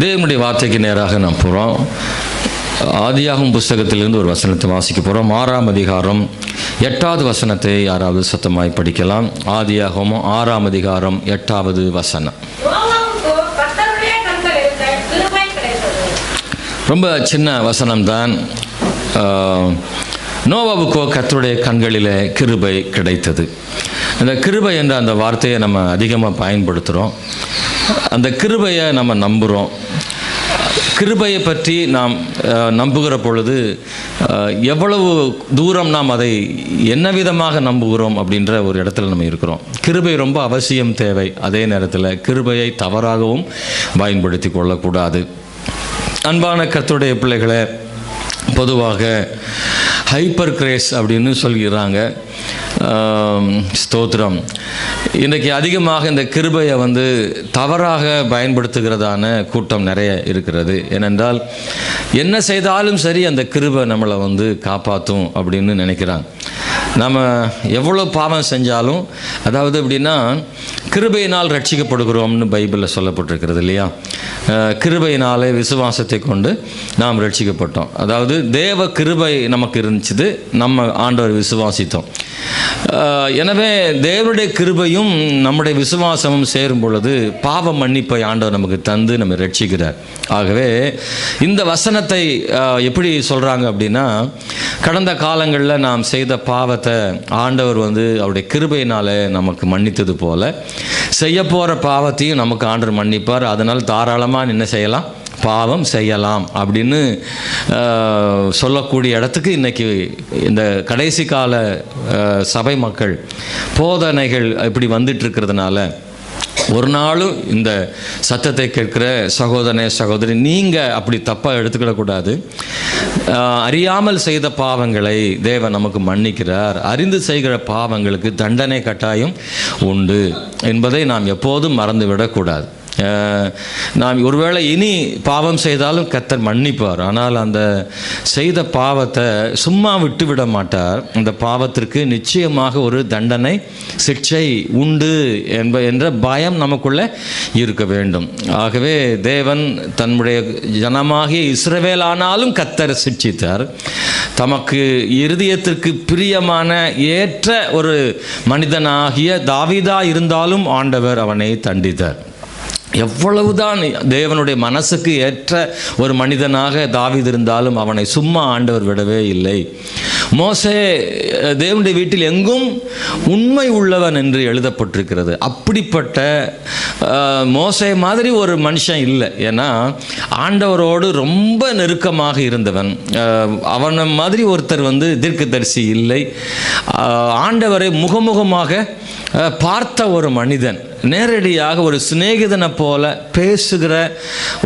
தேவனுடைய வார்த்தைக்கு நேராக நாம் போகிறோம். ஆதியாகமம் புஸ்தகத்திலிருந்து ஒரு வசனத்தை வாசிக்க போகிறோம். 6ஆம் அதிகாரம் 8வது வசனத்தை யாராவது சத்தமாய் படிக்கலாம். ஆதியாகமம் 6ஆம் அதிகாரம் 8வது வசனம். ரொம்ப சின்ன வசனம்தான். நோவாவுக்கோ கர்த்தருடைய கண்களிலே கிருபை கிடைத்தது. அந்த கிருபை என்ற அந்த வார்த்தையை நம்ம அதிகமாக பயன்படுத்துகிறோம். அந்த கிருபையை நம்ம நம்புகிறோம். கிருபையை பற்றி நாம் நம்புகிற பொழுது எவ்வளவு தூரம் நாம் அதை என்ன விதமாக நம்புகிறோம் அப்படின்ற ஒரு இடத்துல நம்ம இருக்கிறோம். கிருபை ரொம்ப அவசியம், தேவை. அதே நேரத்தில் கிருபையை தவறாகவும் பயன்படுத்தி கொள்ளக்கூடாது. அன்பான கர்த்தருடைய பிள்ளைகளை, பொதுவாக ஹைப்பர் கிரேஸ் அப்படின்னு சொல்கிறாங்க. ஸ்தோத்திரம். இன்றைக்கி அதிகமாக இந்த கிருபையை தவறாக பயன்படுத்துகிறதான கூட்டம் நிறைய இருக்கிறது. ஏனென்றால் என்ன செய்தாலும் சரி அந்த கிருபை நம்மளை காப்பாற்றும் அப்படின்னு நினைக்கிறாங்க. நம்ம எவ்வளோ பாவம் செஞ்சாலும், அதாவது எப்படின்னா, கிருபையினால் ரட்சிக்கப்படுகிறோம்னு பைபிளில் சொல்லப்பட்டிருக்கிறது இல்லையா? கிருபையினாலே விசுவாசத்தை கொண்டு நாம் ரட்சிக்கப்பட்டோம். அதாவது தேவ கிருபை நமக்கு இருந்துச்சு, நம்ம ஆண்டவர் விசுவாசித்தோம். எனவே தேவனுடைய கிருபையும் நம்முடைய விசுவாசமும் சேரும் பொழுது பாவ மன்னிப்பை ஆண்டவர் நமக்கு தந்து நம்ம ரட்சிக்கிறார். ஆகவே இந்த வசனத்தை எப்படி சொல்கிறாங்க அப்படின்னா, கடந்த காலங்களில் நாம் செய்த பாவத்தை ஆண்டவர் அவருடைய கிருபையினாலே நமக்கு மன்னித்தது போல செய்ய போகிற பாவத்தையும் நமக்கு ஆண்டவர் மன்னிப்பார். அதனால் தாராளமாக என்ன செய்யலாம்? பாவம் செய்யலாம் அப்படின்னு சொல்லக்கூடிய இடத்துக்கு இன்றைக்கி இந்த கடைசி கால சபை மக்கள் போதனைகள் இப்படி வந்துட்டுருக்கிறதுனால, ஒரு நாளும் இந்த சத்தத்தை கேட்கிற சகோதரனே சகோதரி, நீங்கள் அப்படி தப்பாக எடுத்துக்கிடக்கூடாது. அறியாமல் செய்த பாவங்களை தேவன் நமக்கு மன்னிக்கிறார். அறிந்து செய்கிற பாவங்களுக்கு தண்டனை கட்டாயம் உண்டு என்பதை நாம் எப்போதும் மறந்துவிடக்கூடாது. நாம் ஒருவேளை இனி பாவம் செய்தாலும் கர்த்தர் மன்னிப்பார். ஆனால் அந்த செய்த பாவத்தை சும்மா விட்டு விட மாட்டார். அந்த பாவத்திற்கு நிச்சயமாக ஒரு தண்டனை, சிக்ஷை உண்டு என்ற பயம் நமக்குள்ளே இருக்க வேண்டும். ஆகவே தேவன் தன்னுடைய ஜனமாகிய இஸ்ரவேலானாலும் கர்த்தர் சிட்சித்தார். தமக்கு இருதயத்திற்கு பிரியமான ஏற்ற ஒரு மனிதனாகிய தாவீதா இருந்தாலும் ஆண்டவர் அவனை தண்டித்தார். எவ்வளவுதான் தேவனுடைய மனசுக்கு ஏற்ற ஒரு மனிதனாக தாவீது இருந்தாலும் அவனை சும்மா ஆண்டவர் விடவே இல்லை. மோசே தேவனுடைய வீட்டில் எங்கும் உண்மை உள்ளவன் என்று எழுதப்பட்டிருக்கிறது. அப்படிப்பட்ட மோசே மாதிரி ஒரு மனுஷன் இல்லை. ஏன்னா ஆண்டவரோடு ரொம்ப நெருக்கமாக இருந்தவன். அவனை மாதிரி ஒருத்தர் தீர்க்கதரிசி இல்லை. ஆண்டவரை முகமுகமாக பார்த்த ஒரு மனிதன், நேரடியாக ஒரு சிநேகிதனை போல பேசுகிற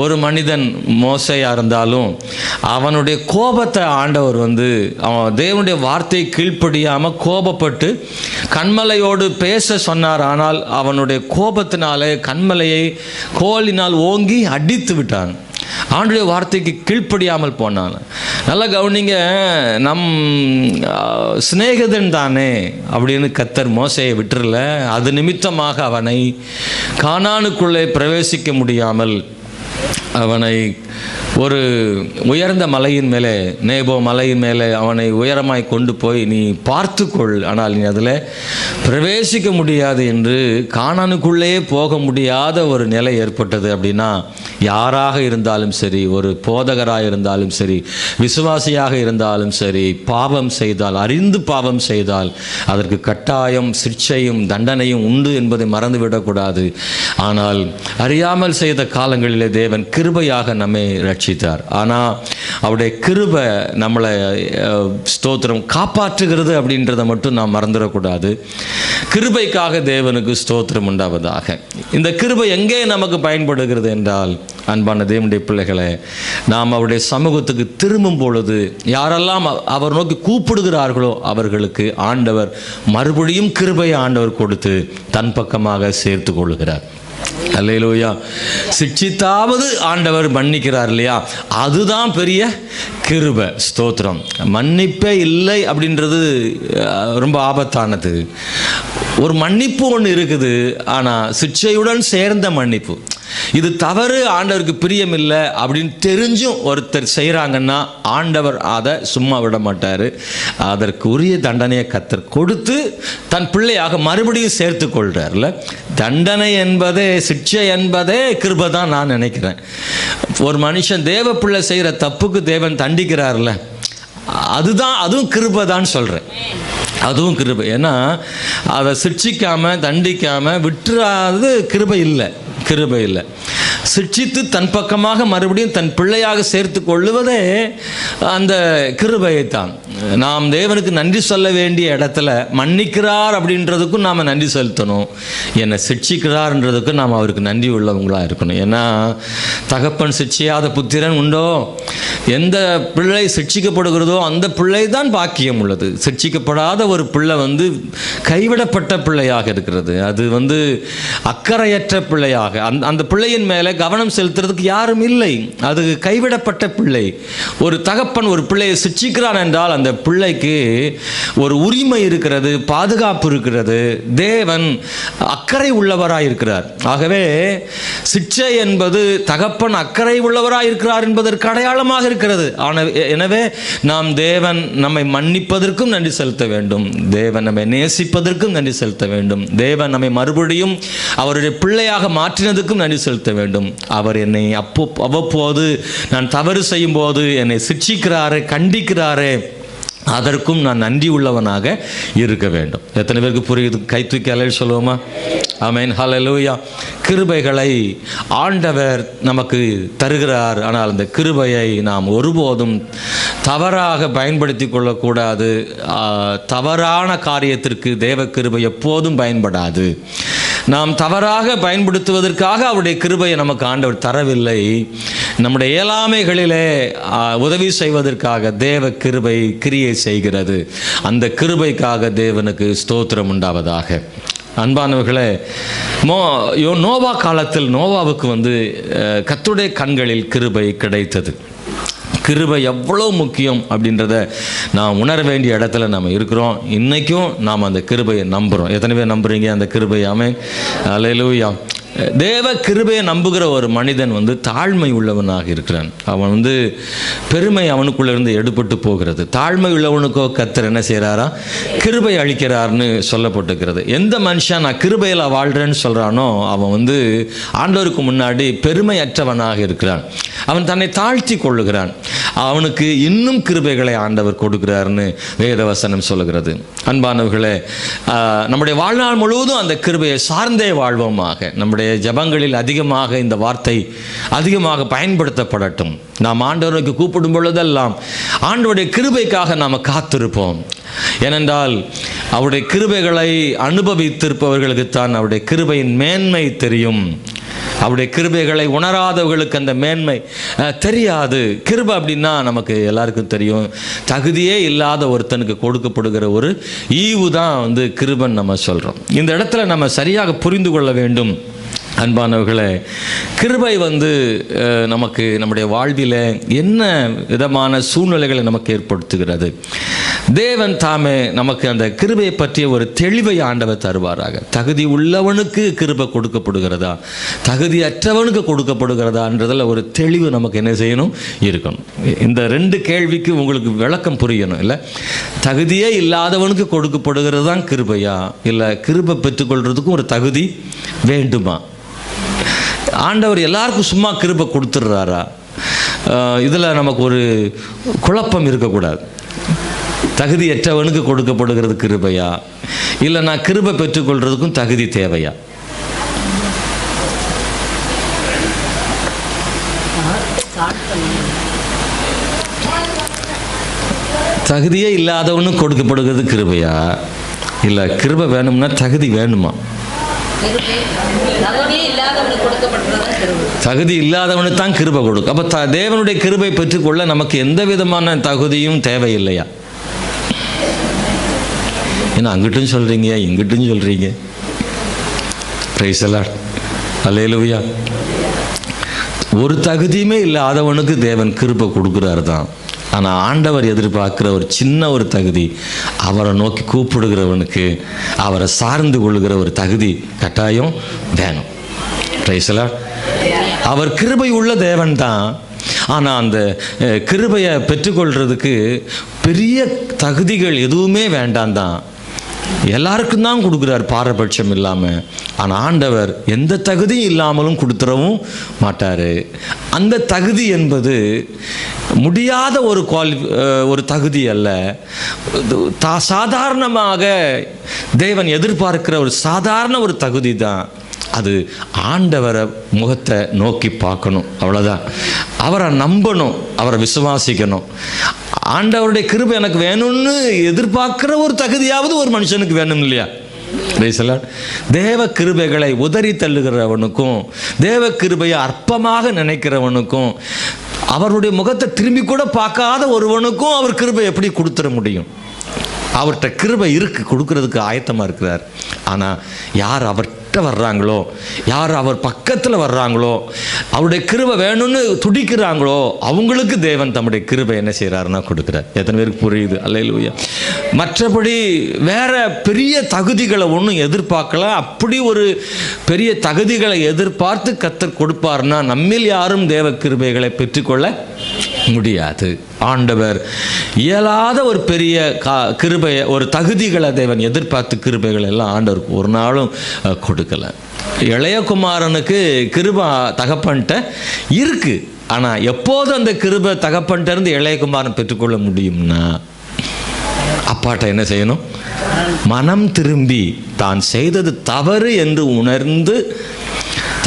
ஒரு மனிதன் மோசையாக இருந்தாலும், அவனுடைய கோபத்தை ஆண்டவர் அவன் தேவனுடைய வார்த்தையை கீழ்ப்படியாமல் கோபப்பட்டு கண்மலையோடு பேச சொன்னார். ஆனால் அவனுடைய கோபத்தினாலே கண்மலையை கோலினால் ஓங்கி அடித்து விட்டான். ஆண்டுடைய வார்த்தைக்கு கீழ்ப்படியாமல் போனான். நல்லா கவனிங்க, நம் சிநேகிதன் தானே அப்படின்னு கர்த்தர் மோசையை விட்டுறல. அது நிமித்தமாக அவனை கானானுக்குள்ளே பிரவேசிக்க முடியாமல் அவனை ஒரு உயர்ந்த மலையின் மேலே, நேபோ மலையின் மேலே அவனை உயரமாய் கொண்டு போய், நீ பார்த்துக்கொள், ஆனால் நீ அதில் பிரவேசிக்க முடியாது என்று, கானானுக்குள்ளே போக முடியாத ஒரு நிலை ஏற்பட்டது. அப்படின்னா யாராக இருந்தாலும் சரி, ஒரு போதகராக இருந்தாலும் சரி, விசுவாசியாக இருந்தாலும் சரி, பாவம் செய்தால், அறிந்து பாவம் செய்தால் அதற்கு கட்டாயம் சிக்ஷையும் தண்டனையும் உண்டு என்பதை மறந்துவிடக்கூடாது. ஆனால் அறியாமல் செய்த காலங்களிலே தேவன் கிருபையாக நம்மை ரட்சித்தார். ஆனால் அவருடைய கிருபை நம்மளை ஸ்தோத்திரம் காப்பாற்றுகிறது அப்படின்றத மட்டும் நாம் மறந்துடக்கூடாது. கிருபைக்காக தேவனுக்கு ஸ்தோத்திரம் உண்டாவதாக. இந்த கிருபை எங்கே நமக்கு பயன்படுகிறது என்றால், அன்பான தேவனுடைய பிள்ளைகளை, நாம் அவருடைய சமூகத்துக்கு திரும்பும் பொழுது யாரெல்லாம் அவர் நோக்கி கூப்பிடுகிறார்களோ அவர்களுக்கு ஆண்டவர் மறுபடியும் கிருபையை ஆண்டவர் கொடுத்து தன் பக்கமாக சேர்த்து கொள்கிறார். அல்லேலூயா. சிட்சித்தாவது ஆண்டவர் மன்னிக்கிறார் இல்லையா? அதுதான் பெரிய கிருபை. ஸ்தோத்திரம். மன்னிப்பே இல்லை அப்படின்றது ரொம்ப ஆபத்தானது. ஒரு மன்னிப்பு ஒன்று இருக்குது, ஆனால் சிட்சையுடன் சேர்ந்த மன்னிப்பு. இது தவறு, ஆண்டவருக்கு பிரியம் இல்லை அப்படின்னு தெரிஞ்சும் ஒருத்தர் செய்கிறாங்கன்னா ஆண்டவர் அதை சும்மா விட மாட்டார். அதற்கு உரிய தண்டனையை கர்த்தர் கொடுத்து தன் பிள்ளையாக மறுபடியும் சேர்த்து கொள்கிறார்ல. தண்டனை என்பதே, சிக்ஷை என்பதே கிருபை தான் நான் நினைக்கிறேன். ஒரு மனுஷன் தேவ பிள்ளை செய்கிற தப்புக்கு தேவன் தண்டிக்கிறார்ல, அதுவும் கிருபை தான் சொல்கிறேன். அதுவும் கிருபை. ஏன்னா அதை சிக்ஷிக்காமல் தண்டிக்காமல் விட்டுறாது கிருபை இல்லை. கிருபை இல்லை. சிக்ஷித்து தன் பக்கமாக மறுபடியும் தன் பிள்ளையாக சேர்த்து கொள்ளுவதே அந்த கிருபையை தான். நாம் தேவனுக்கு நன்றி சொல்ல வேண்டிய இடத்துல மன்னிக்கிறார் அப்படின்றதுக்கும் நாம் நன்றி செலுத்தணும். என்னை சிக்ஷிக்கிறார்ன்றதுக்கும் நாம் அவருக்கு நன்றி உள்ளவங்களாக இருக்கணும். ஏன்னா தகப்பன் சிக்ஷியாத புத்திரன் உண்டோ? எந்த பிள்ளை சிக்ஷிக்கப்படுகிறதோ அந்த பிள்ளை தான் பாக்கியம் உள்ளது. சிக்ஷிக்கப்படாத ஒரு பிள்ளை கைவிடப்பட்ட பிள்ளையாக இருக்கிறது. அது அக்கறையற்ற பிள்ளையாக, அந்த பிள்ளையின் மேலே கவனம் செலுத்துறதுக்கு யாரும் இல்லை. அது கைவிடப்பட்ட பிள்ளை. ஒரு தகப்பன் ஒரு பிள்ளையை சிக்ஷிக்கிறான் என்றால் அந்த பிள்ளைக்கு ஒரு உரிமை இருக்கிறது, பாதுகாப்பு இருக்கிறது. தேவன் அக்கறை உள்ளவராய் இருக்கிறார். ஆகவே சிக்ஷை என்பது தகப்பன் அக்கறை உள்ளவராய் இருக்கிறார் என்பதற்கு அடையாளமாக இருக்கிறது. எனவே நாம் தேவன் நம்மை மன்னிப்பதற்கும் நன்றி செலுத்த வேண்டும். தேவன் நம்மை நேசிப்பதற்கும் நன்றி செலுத்த வேண்டும். தேவன் நம்மை மறுபடியும் அவருடைய பிள்ளையாக மாற்றினதுக்கும் நன்றி செலுத்த வேண்டும். அவர் என்னை அவ்வப்போது நான் தவறு செய்யும் போது என்னை சிக்ஷிக்கிறாரே, கண்டிக்கிறாரே, அதற்கும் நான் நன்றி உள்ளவனாக இருக்க வேண்டும். எத்தனை பேருக்கு புரியுது? கை தூக்கி அல்லேலூயா சொல்லுவோமா? ஆமென், ஹல்லேலூயா. கிருபைகளை ஆண்டவர் நமக்கு தருகிறார். ஆனால் அந்த கிருபையை நாம் ஒருபோதும் தவறாக பயன்படுத்தி கொள்ளக்கூடாது. தவறான காரியத்திற்கு தேவ கிருபை எப்போதும் பயன்படாது. நாம் தவறாக பயன்படுத்துவதற்காக அவருடைய கிருபையை நமக்கு ஆண்டவர் தரவில்லை. நம்முடைய இயலாமைகளிலே உதவி செய்வதற்காக தேவ கிருபை கிரியை செய்கிறது. அந்த கிருபைக்காக தேவனுக்கு ஸ்தோத்திரம் உண்டாவதாக. அன்பானவர்களே, நோவா காலத்தில் நோவாவுக்கு கர்த்தருடைய கண்களில் கிருபை கிடைத்தது. கிருபை எவ்வளோ முக்கியம் அப்படின்றத நாம் உணர வேண்டிய இடத்துல நாம் இருக்கிறோம். இன்றைக்கும் நாம் அந்த கிருபையை நம்புகிறோம். எத்தனை பேர் நம்புறீங்க அந்த கிருபை? ஆமென், அல்லேலூயா. தேவ கிருபையை நம்புகிற ஒரு மனிதன் தாழ்மை உள்ளவனாக இருக்கிறான். அவன் பெருமை அவனுக்குள்ளேருந்து எடுபட்டு போகிறது. தாழ்மை உள்ளவனுக்கோ கர்த்தர் என்ன செய்கிறாரா? கிருபை அளிக்கிறார்னு சொல்லப்பட்டிருக்கிறது. எந்த மனுஷன் நான் கிருபையில் வாழ்கிறேன்னு சொல்கிறானோ அவன் ஆண்டவருக்கு முன்னாடி பெருமையற்றவனாக இருக்கிறான். அவன் தன்னை தாழ்த்தி கொள்ளுகிறான். அவனுக்கு இன்னும் கிருபைகளை ஆண்டவர் கொடுக்கிறார்னு வேதவசனம் சொல்லுகிறது. அன்பானவர்களே, நம்முடைய வாழ்நாள் முழுவதும் அந்த கிருபையை சார்ந்தே வாழ்வோமாக. நம்முடைய ஜபங்களில் அதிகமாக இந்த வார்த்தை அதிகமாக பயன்படுத்தப்படட்டும். நாம் ஆண்டவருக்கு கூப்பிடும் பொழுதெல்லாம் ஆண்டவருடைய கிருபைக்காக நாம் காத்திருப்போம். ஏனென்றால் அவருடைய கிருபைகளை அனுபவித்திருப்பவர்களுக்குத்தான் அவருடைய கிருபையின் மேன்மை தெரியும். அவருடைய கிருபைகளை உணராதவர்களுக்கு அந்த மேன்மை தெரியாது. கிருபை அப்படின்னா நமக்கு எல்லாருக்கும் தெரியும், தகுதியே இல்லாத ஒருத்தனுக்கு கொடுக்கப்படுகிற ஒரு ஈவு தான் கிருபைன்னு நம்ம சொல்கிறோம். இந்த இடத்துல நம்ம சரியாக புரிந்து கொள்ள வேண்டும். அன்பானவர்களே, கிருபை நமக்கு நம்முடைய வாழ்வில் என்ன விதமான சூழ்நிலைகளை நமக்கு ஏற்படுத்துகிறது? தேவன் தாமே நமக்கு அந்த கிருபையை பற்றிய ஒரு தெளிவை ஆண்டவர் தருவாராக. தகுதி உள்ளவனுக்கு கிருபை கொடுக்கப்படுகிறதா, தகுதியற்றவனுக்கு கொடுக்கப்படுகிறதான்றதில் ஒரு தெளிவு நமக்கு என்ன செய்யணும்? இருக்கணும். இந்த ரெண்டு கேள்விக்கு உங்களுக்கு விளக்கம் புரியணும். இல்லை, தகுதியே இல்லாதவனுக்கு கொடுக்கப்படுகிறது தான் கிருபையா, இல்லை கிருபை பெற்றுக்கொள்றதுக்கும் ஒரு தகுதி வேண்டுமா? ஆண்டவர் எல்லாருக்கும் சும்மா கிருபை கொடுத்துடுறாரா? இதில் நமக்கு ஒரு குழப்பம் இருக்கக்கூடாது. தகுதியற்றவனுக்கு கொடுக்கப்படுகிறது கிருபையா, இல்லை நான் கிருபை பெற்றுக்கொள்றதுக்கும் தகுதி தேவையா? தகுதியே இல்லாதவனுக்கு கொடுக்கப்படுகிறது கிருபையா, இல்லை கிருபை வேணும்னா தகுதி வேணுமா? தகுதி இல்லாதவனுக்கு தான் கிருபை கொடுக்கும். அப்போ தேவனுடைய கிருபை பெற்றுக்கொள்ள நமக்கு எந்த விதமான தகுதியும் தேவையில்லையா? ஏன்னா அங்கிட்டும் சொல்கிறீங்க, இங்கிட்டும் சொல்கிறீங்க. பிரைஸ் தி லார்ட், அல்லேலூயா. ஒரு தகுதியுமே இல்லாதவனுக்கு தேவன் கிருபை கொடுக்குறாரு தான். ஆனால் ஆண்டவர் எதிர்பார்க்குற ஒரு சின்ன ஒரு தகுதி, அவரை நோக்கி கூப்பிடுகிறவனுக்கு அவரை சார்ந்து கொள்ளுகிற ஒரு தகுதி கட்டாயம் வேணும். Praise the Lord. அவர் கிருபை உள்ள தேவன் தான். ஆனால் அந்த கிருபையை பெற்றுக்கொள்கிறதுக்கு பெரிய தகுதிகள் எதுவுமே வேண்டாம் தான். எல்லாருக்கும் தான் கொடுக்குறார் பாரபட்சம் இல்லாமல். ஆனால் ஆண்டவர் எந்த தகுதியும் இல்லாமலும் கொடுத்துடவும் மாட்டார். அந்த தகுதி என்பது முடியாத ஒரு தகுதி அல்ல. சாதாரணமாக தேவன் எதிர்பார்க்கிற ஒரு சாதாரண ஒரு தகுதி தான். அது ஆண்டவரை முகத்தை நோக்கி பார்க்கணும், அவ்வளோதான். அவரை நம்பணும், அவரை விசுவாசிக்கணும். ஆண்டவருடைய கிருபை எனக்கு வேணும்னு எதிர்பார்க்கிற ஒரு தகுதியாவது ஒரு மனுஷனுக்கு வேணும் இல்லையா? தேவ கிருபைகளை உதறி தள்ளுகிறவனுக்கும் தேவ கிருபையை அற்பமாக நினைக்கிறவனுக்கும் அவருடைய முகத்தை திரும்பி கூட பார்க்காத ஒருவனுக்கும் அவர் கிருபை எப்படி கொடுத்துட முடியும்? அவர்கிட்ட கிருபை இருக்கு, கொடுக்கறதுக்கு ஆயத்தமாக இருக்கிறார். ஆனால் யார் அவர்கிட்ட வர்றாங்களோ, யார் அவர் பக்கத்தில் வர்றாங்களோ, அவருடைய கிருபை வேணும்னு துடிக்கிறாங்களோ, அவங்களுக்கு தேவன் தம்முடைய கிருபை என்ன செய்கிறாருன்னா கொடுக்குறார். எத்தனை பேருக்கு புரியுது? அல்லேலூயா. மற்றபடி வேற பெரிய தகுதிகளை ஒன்றும் எதிர்பார்க்கல. அப்படி ஒரு பெரிய தகுதிகளை எதிர்பார்த்து கர்த்தர் கொடுப்பார்னா நம்மில் யாரும் தேவ கிருபைகளை பெற்றுக்கொள்ள முடியாது. ஆண்டவர் இயலாத ஒரு பெரிய கிருபையை, ஒரு தகுதிகளை தேவன் எதிர்பார்த்து கிருபைகள் எல்லாம் ஆண்டவருக்கு ஒரு நாளும் கொடுக்கல. இளையகுமாரனுக்கு கிருபை தகப்பன்ட்ட இருக்கு. ஆனால் எப்போது அந்த கிருபை தகப்பன்ட்ட இருந்து இளையகுமாரன் பெற்றுக்கொள்ள முடியும்னா அப்பாட்ட என்ன செய்யணும்? மனம் திரும்பி தான் செய்தது தவறு என்று உணர்ந்து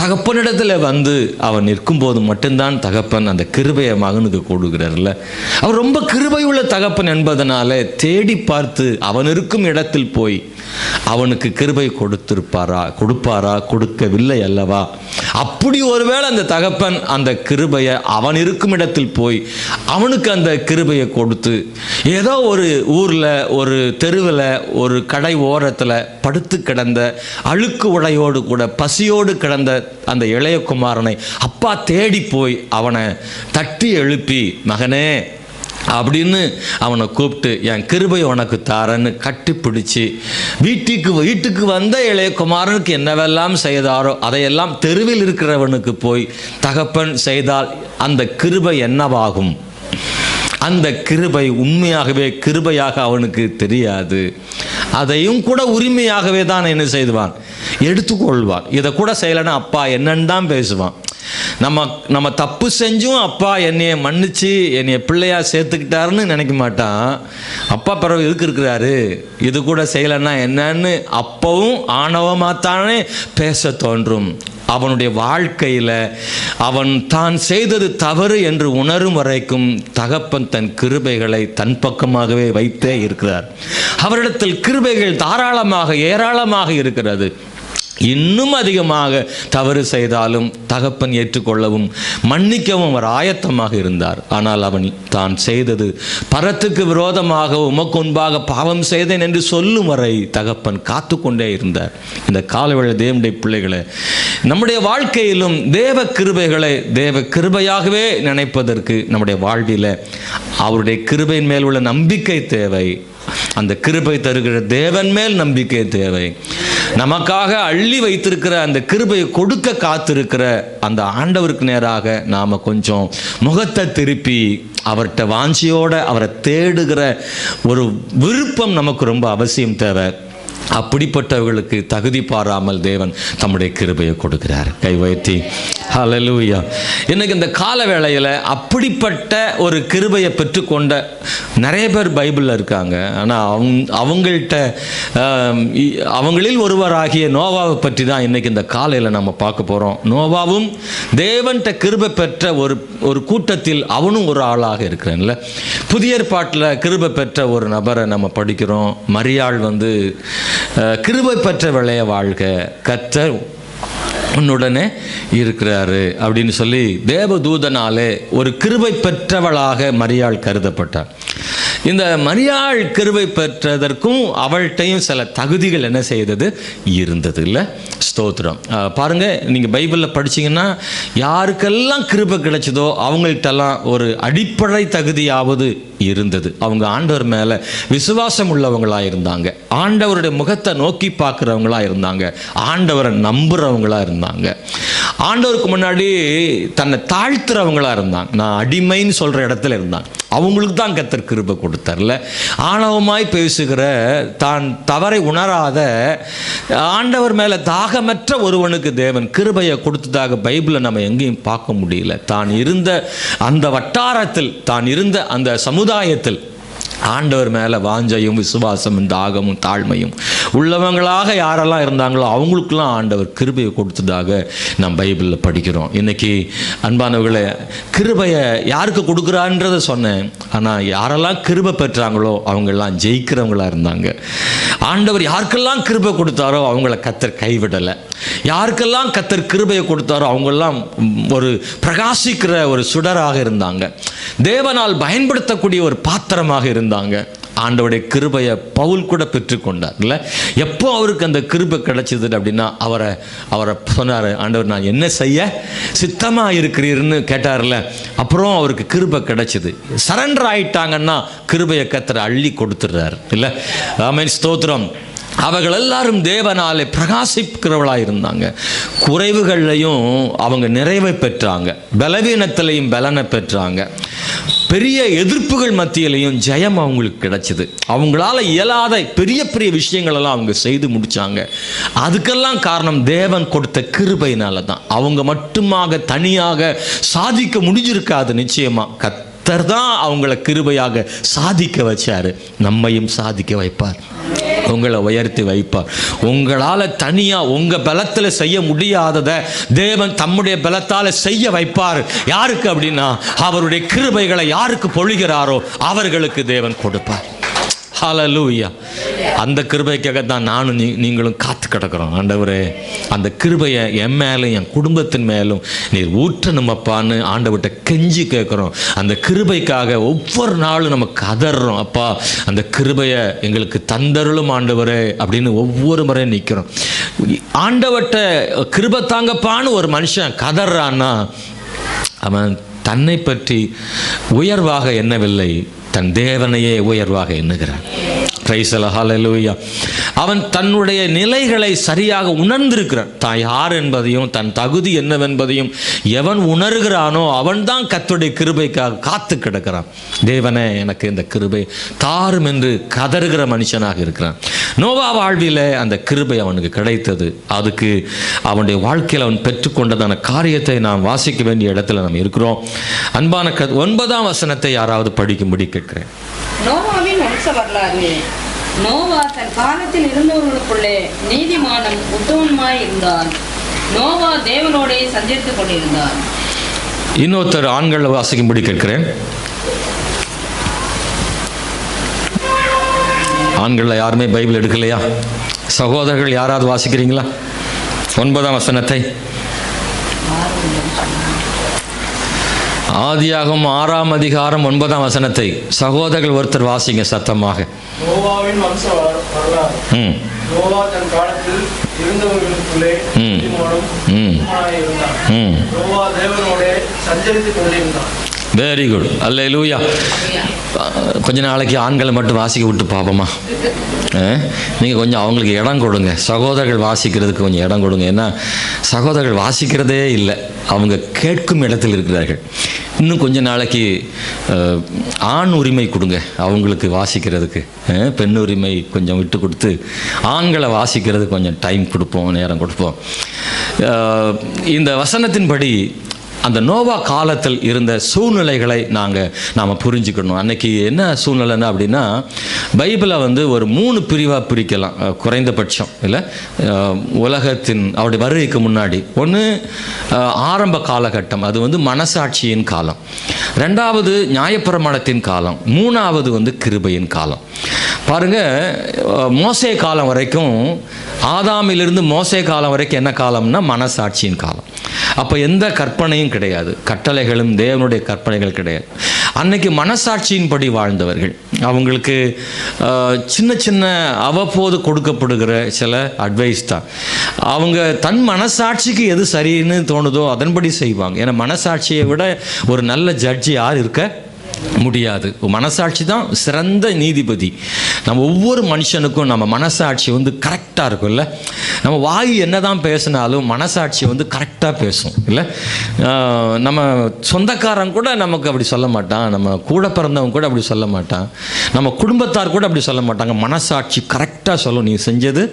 தகப்பனிடத்தில் வந்து அவன் நிற்கும்போது மட்டும்தான் தகப்பன் அந்த கிருபையை மகனுக்கு கொடுக்கிறார்ல. அவர் ரொம்ப கிருபையுள்ள தகப்பன் என்பதனால தேடி பார்த்து அவன் இருக்கும் இடத்தில் போய் அவனுக்கு கிருபை கொடுப்பாரா? கொடுக்கவில்லை அல்லவா? அப்படி ஒருவேளை அந்த தகப்பன் அந்த கிருபையை அவன் இருக்கும் இடத்தில் போய் அவனுக்கு அந்த கிருபையை கொடுத்து, ஏதோ ஒரு ஊரில், ஒரு தெருவில், ஒரு கடை ஓரத்தில் படுத்து கிடந்த அழுக்கு உடையோடு கூட பசியோடு கிடந்த அந்த இளையகுமாரனை அப்பா தேடி போய் அவனை தட்டி எழுப்பி, மகனே அப்படின்னு அவனை கூப்பிட்டு என் கிருபை உனக்கு தாரன்னு கட்டி பிடிச்சி வீட்டுக்கு வந்த இளையகுமாரனுக்கு என்னவெல்லாம் செய்தாரோ அதையெல்லாம் தெருவில் இருக்கிறவனுக்கு போய் தகப்பன் செய்தால் அந்த கிருபை என்னவாகும்? அந்த கிருபை உண்மையாகவே கிருபையாக அவனுக்கு தெரியாது. அதையும் கூட உரிமையாகவே தான் என்ன செய்வான்? எடுத்துக்கொள்வான். இதை கூட செய்யலைன்னா அப்பா என்னன்னு தான் பேசுவான். நம்ம தப்பு செஞ்சும் அப்பா என்னைய மன்னிச்சு என்னைய பிள்ளையா சேர்த்துக்கிட்டாருன்னு நினைக்க மாட்டான். அப்பா பிறகு எதுக்கு இருக்கிறாரு, இது கூட செய்யலைன்னா என்னன்னு அப்பவும் ஆணவமாத்தானே பேச தோன்றும். அவனுடைய வாழ்க்கையில் அவன் தான் செய்தது தவறு என்று உணரும் வரைக்கும் தகப்பன் தன் கிருபைகளை தன் பக்கமாகவே வைத்தே இருக்கிறார். அவரிடத்தில் கிருபைகள் தாராளமாக ஏராளமாக இருக்கிறது. இன்னும் அதிகமாக தவறு செய்தாலும் தகப்பன் ஏற்றுக்கொள்ளவும் மன்னிக்கவும் அவர் ஆயத்தமாக இருந்தார். ஆனால் அவன் தான் செய்தது பரத்துக்கு விரோதமாக உமக்கு முன்பாக பாவம் செய்தேன் என்று சொல்லும் வரை தகப்பன் காத்து கொண்டே இருந்தார். இந்த காலவேளை தேவனுடைய பிள்ளைகளை, நம்முடைய வாழ்க்கையிலும் தேவ கிருபைகளை தேவ கிருபையாகவே நினைப்பதற்கு நம்முடைய வாழ்வில் அவருடைய கிருபையின் மேல் உள்ள நம்பிக்கை தேவை. அந்த கிருபை தருகிற தேவன் மேல் நம்பிக்கை தேவை. நமக்காக அள்ளி வைத்திருக்கிற அந்த கிருபையை கொடுக்க காத்திருக்கிற அந்த ஆண்டவருக்கு நேராக நாம் கொஞ்சம் முகத்தை திருப்பி அவர்கிட்ட வாஞ்சியோட அவரை தேடுகிற ஒரு விருப்பம் நமக்கு ரொம்ப அவசியம் தேவை. அப்படிப்பட்டவர்களுக்கு தகுதி பாராமல் தேவன் தம்முடைய கிருபையை கொடுக்கிறார். கை உயர்த்தி ஹல்லேலூயா. இன்னைக்கு இந்த கால வேளையில் அப்படிப்பட்ட ஒரு கிருபையை பெற்றுக்கொண்ட நிறைய பேர் பைபிளில் இருக்காங்க. ஆனால் அவங்களில் ஒருவராகிய நோவாவை பற்றி தான் இன்னைக்கு இந்த காலையில் நம்ம பார்க்க போகிறோம். நோவாவும் தேவன்கிட்ட கிருபை பெற்ற ஒரு கூட்டத்தில் அவனும் ஒரு ஆளாக இருக்கிறான்ல. புதிய ஏற்பாட்டில் கிருபை பெற்ற ஒரு நபரை நம்ம படிக்கிறோம். மரியாள் கிருபை பெற்ற விளைய வாழ்க, கர்த்தர் உன்னுடனே இருக்கிறாரு அப்படின்னு சொல்லி தேவதூதனாலே ஒரு கிருபை பெற்றவளாக மரியாள் கருதப்பட்டார். இந்த மரியாள் கிருபை பெற்றதற்கும் அவள்கிட்டையும் சில தகுதிகள் என்ன செய்தது இருந்தது இல்லை. ஸ்தோத்திரம். பாருங்க, நீங்க பைபிள்ல படிச்சீங்கன்னா யாருக்கெல்லாம் கிருபை கிடைச்சதோ அவங்கள்ட்டெல்லாம் ஒரு அடிப்படை தகுதியாவது இருந்தது. அவங்க ஆண்டவர் மேல விசுவாசம் உள்ளவங்களா இருந்தாங்க, ஆண்டவருடைய முகத்தை நோக்கி பார்க்கிறவங்களா இருந்தாங்க, ஆண்டவரை நம்புறவங்களா இருந்தாங்க, ஆண்டவருக்கு முன்னாடி தன்னை தாழ்த்துறவங்களா இருந்தாங்க. நான் அடிமைன்னு சொல்ற இடத்துல இருந்தாங்க. அவங்களுக்கு தான் கர்த்தர் கிருபை கொடுத்தார்ல. ஆணவமாய் பேசுகிற, தான் தவறை உணராத, ஆண்டவர் மேல தாகமற்ற ஒருவனுக்கு தேவன் கிருபையை கொடுத்ததாக பைபிளை நம்ம எங்கேயும் பார்க்க முடியல. தான் இருந்த அந்த வட்டாரத்தில், தான் இருந்த அந்த சமுதாயத்தில் ஆண்டவர் மேலே வாஞ்சையும் விசுவாசமும் தாகமும் தாழ்மையும் உள்ளவங்களாக யாரெல்லாம் இருந்தாங்களோ அவங்களுக்கெல்லாம் ஆண்டவர் கிருபையை கொடுத்ததாக நாம் பைபிளில் படிக்கிறோம். இன்னைக்கு அன்பானவர்களே, கிருபையை யாருக்கு கொடுக்குறான்றதை சொன்னேன். ஆனால் யாரெல்லாம் கிருபை பெற்றாங்களோ அவங்கெல்லாம் ஜெயிக்கிறவங்களா இருந்தாங்க. ஆண்டவர் யாருக்கெல்லாம் கிருபை கொடுத்தாரோ அவங்கள கர்த்தர் கைவிடலை. யாருக்கெல்லாம் கர்த்தர் கிருபையை கொடுத்தாரோ அவங்கெல்லாம் ஒரு பிரகாசிக்கிற ஒரு சுடராக இருந்தாங்க, தேவனால் பயன்படுத்தக்கூடிய ஒரு பாத்திரமாக இருந்தாங்க. ஆண்டவருடைய கிருபையை பவுல் கூட பெற்றுக்கொண்டார் இல்லை. எப்போ அவருக்கு அந்த கிருபை கிடைச்சது அப்படின்னா அவரை சொன்னார், ஆண்டவர் நான் என்ன செய்ய சித்தமாக இருக்கிறீர்னு கேட்டார்ல. அப்புறம் அவருக்கு கிருபை கிடைச்சது. சரண்டர் ஆயிட்டாங்கன்னா கிருபையை கர்த்தர் அள்ளி கொடுத்துடுறாரு இல்லை. ஆமென், ஸ்தோத்திரம். அவர்கள் எல்லாரும் தேவனாலே பிரகாசிக்கிறவளாக இருந்தாங்க. குறைவுகள்லையும் அவங்க நிறைவை பெற்றாங்க, பலவீனத்திலையும் பலனை பெற்றாங்க, பெரிய எதிர்ப்புகள் மத்தியிலையும் ஜெயம் அவங்களுக்கு கிடைச்சது. அவங்களால இயலாத பெரிய பெரிய விஷயங்களெல்லாம் அவங்க செய்து முடிச்சாங்க. அதுக்கெல்லாம் காரணம் தேவன் கொடுத்த கிருபையினால தான். அவங்க மட்டுமாக தனியாக சாதிக்க முடிஞ்சிருக்காது. நிச்சயமா கர்த்தர் தான் அவங்கள கிருபையாக சாதிக்க வச்சாரு. நம்மையும் சாதிக்க வைப்பார், உங்களை உயர்த்தி வைப்பார். உங்களால் தனியாக உங்கள் பலத்தில் செய்ய முடியாததை தேவன் தம்முடைய பலத்தால் செய்ய வைப்பார். யாருக்கு அப்படின்னா, அவருடைய கிருபைகளை யாருக்கு பொழிகிறாரோ அவர்களுக்கு தேவன் கொடுப்பார். ஹல்லேலூயா. அந்த கிருபைக்காக தான் நானும் நீங்களும் காத்து கிடக்கிறோம். ஆண்டவரே, அந்த கிருபையை என் மேலும் என் குடும்பத்தின் மேலும் நீர் ஊற்றணுமப்பான்னு ஆண்டவர்கிட்ட கெஞ்சி கேட்குறோம். அந்த கிருபைக்காக ஒவ்வொரு நாளும் நம்ம கதறோம். அப்பா, அந்த கிருபையை எங்களுக்கு தந்தருளும் ஆண்டவரே அப்படின்னு ஒவ்வொரு முறையும் நிற்கிறோம். ஆண்டவர்கிட்ட கிருபை தாங்கப்பான்னு ஒரு மனுஷன் கதறான்னா அவன் தன்னை பற்றி உயர்வாக எண்ணவில்லை, தன் தேவனையே உயர்வாக எண்ணுகிறான். Praise the Lord. ஹல்லேலூயா. அவன் தன்னுடைய நிலைகளை சரியாக உணர்ந்திருக்கிறான். தான் யார் என்பதையும் தன் தகுதி என்னவென்பதையும் எவன் உணர்கிறானோ அவன் தான் கர்த்தருடைய கிருபைக்காக காத்து கிடக்கிறான். தேவனே, எனக்கு இந்த கிருபை தாரும் என்று கதறுகிற மனுஷனாக இருக்கிறான். நோவா வாழ்விலே அந்த கிருபை அவனுக்கு கிடைத்தது. அதுக்கு அவனுடைய வாழ்க்கையில் அவன் பெற்றுக்கொண்டதான காரியத்தை நாம் வாசிக்க வேண்டிய இடத்துல நாம் இருக்கிறோம். அன்பான 9ஆம் வசனத்தை யாராவது படிக்கும்படி கேட்கிறேன். நோவாவின் வம்ச வரலாறு. நோவா தன் காலத்தில் இருந்தவர்களுக்குள்ளே நீதிமானும் உத்தமனுமாய் இருந்தார். நோவா தேவனோடே சஞ்சரித்துக் கொண்டிருந்தார். இன்னொருத்தர் ஆண்கள் வாசிக்கும்படி கேட்கிறேன். ஆண்களில் யாருமே பைபிள் எடுக்கலையா? சகோதரர்கள் யாராவது வாசிக்கிறீங்களா 9ஆம் வசனத்தை? ஆதியாகமம் 6ஆம் அதிகாரம் 9ஆம் வசனத்தை சகோதரர்கள் ஒருத்தர் வாசிங்க சத்தமாக. நோவாவின் வம்ச வரலாறு. நோவா தன் காலத்தில் இருந்தவர்களுக்குள்ளே நீதிமானும் உத்தமனுமாய் இருந்தான். நோவா தேவனோடே சஞ்சரித்துக் கொண்டிருந்தான். Very good. அல்லேலூயா. கொஞ்ச நாளைக்கு ஆண்களை மட்டும் வாசிக்க விட்டு பார்ப்போமா? நீங்கள் கொஞ்சம் அவங்களுக்கு இடம் கொடுங்க. சகோதரர்கள் வாசிக்கிறதுக்கு கொஞ்சம் இடம் கொடுங்க. ஏன்னா சகோதரர்கள் வாசிக்கிறதே இல்லை, அவங்க கேட்கும் இடத்தில் இருக்கிறார்கள். இன்னும் கொஞ்ச நாளைக்கு ஆண் உரிமை கொடுங்க அவங்களுக்கு வாசிக்கிறதுக்கு. பெண் உரிமை கொஞ்சம் விட்டு கொடுத்து ஆண்களை வாசிக்கிறதுக்கு கொஞ்சம் டைம் கொடுப்போம், நேரம் கொடுப்போம். இந்த வசனத்தின்படி அந்த நோவா காலத்தில் இருந்த சூழ்நிலைகளை நாம் புரிஞ்சுக்கணும். அன்னைக்கு என்ன சூழ்நிலைன்னா அப்படின்னா, பைபிளை ஒரு 3 பிரிவாக பிரிக்கலாம் குறைந்தபட்சம் இல்லை. உலகத்தின் அவருடைய வருகைக்கு முன்னாடி ஒன்று ஆரம்ப காலகட்டம், அது மனசாட்சியின் காலம். 2வது நியாயப்பிரமாணத்தின் காலம். 3வது கிருபையின் காலம். பாருங்க, மோசே காலம் வரைக்கும், ஆதாமிலிருந்து மோசே காலம் வரைக்கும் என்ன காலம்னா மனசாட்சியின் காலம். அப்போ எந்த கற்பனையும் கிடையாது, கட்டளைகளும் தேவனுடைய கற்பனைகள் கிடையாது. அன்னைக்கு மனசாட்சியின்படி வாழ்ந்தவர்கள். அவங்களுக்கு சின்ன சின்ன அவ்வப்போது கொடுக்கப்படுகிற சில அட்வைஸ் தான். அவங்க தன் மனசாட்சிக்கு எது சரின்னு தோணுதோ அதன்படி செய்வாங்க. ஏன்னா மனசாட்சியை விட ஒரு நல்ல ஜட்ஜி யார் இருக்க முடியாது. மனசாட்சி தான் சிறந்த நீதிபதி. நம்ம ஒவ்வொரு மனுஷனுக்கும் நம்ம மனசாட்சி கரெக்டாக இருக்கும்ல. நம்ம வாய் என்ன தான் பேசினாலும் மனசாட்சி கரெக்டாக பேசும் இல்லை. நம்ம சொந்தக்காரன் கூட நமக்கு அப்படி சொல்ல மாட்டான், நம்ம கூட பிறந்தவங்க கூட அப்படி சொல்ல மாட்டான், நம்ம குடும்பத்தார் கூட அப்படி சொல்ல மாட்டாங்க. மனசாட்சி கரெக்டாக சொல்லும், நீ செஞ்சது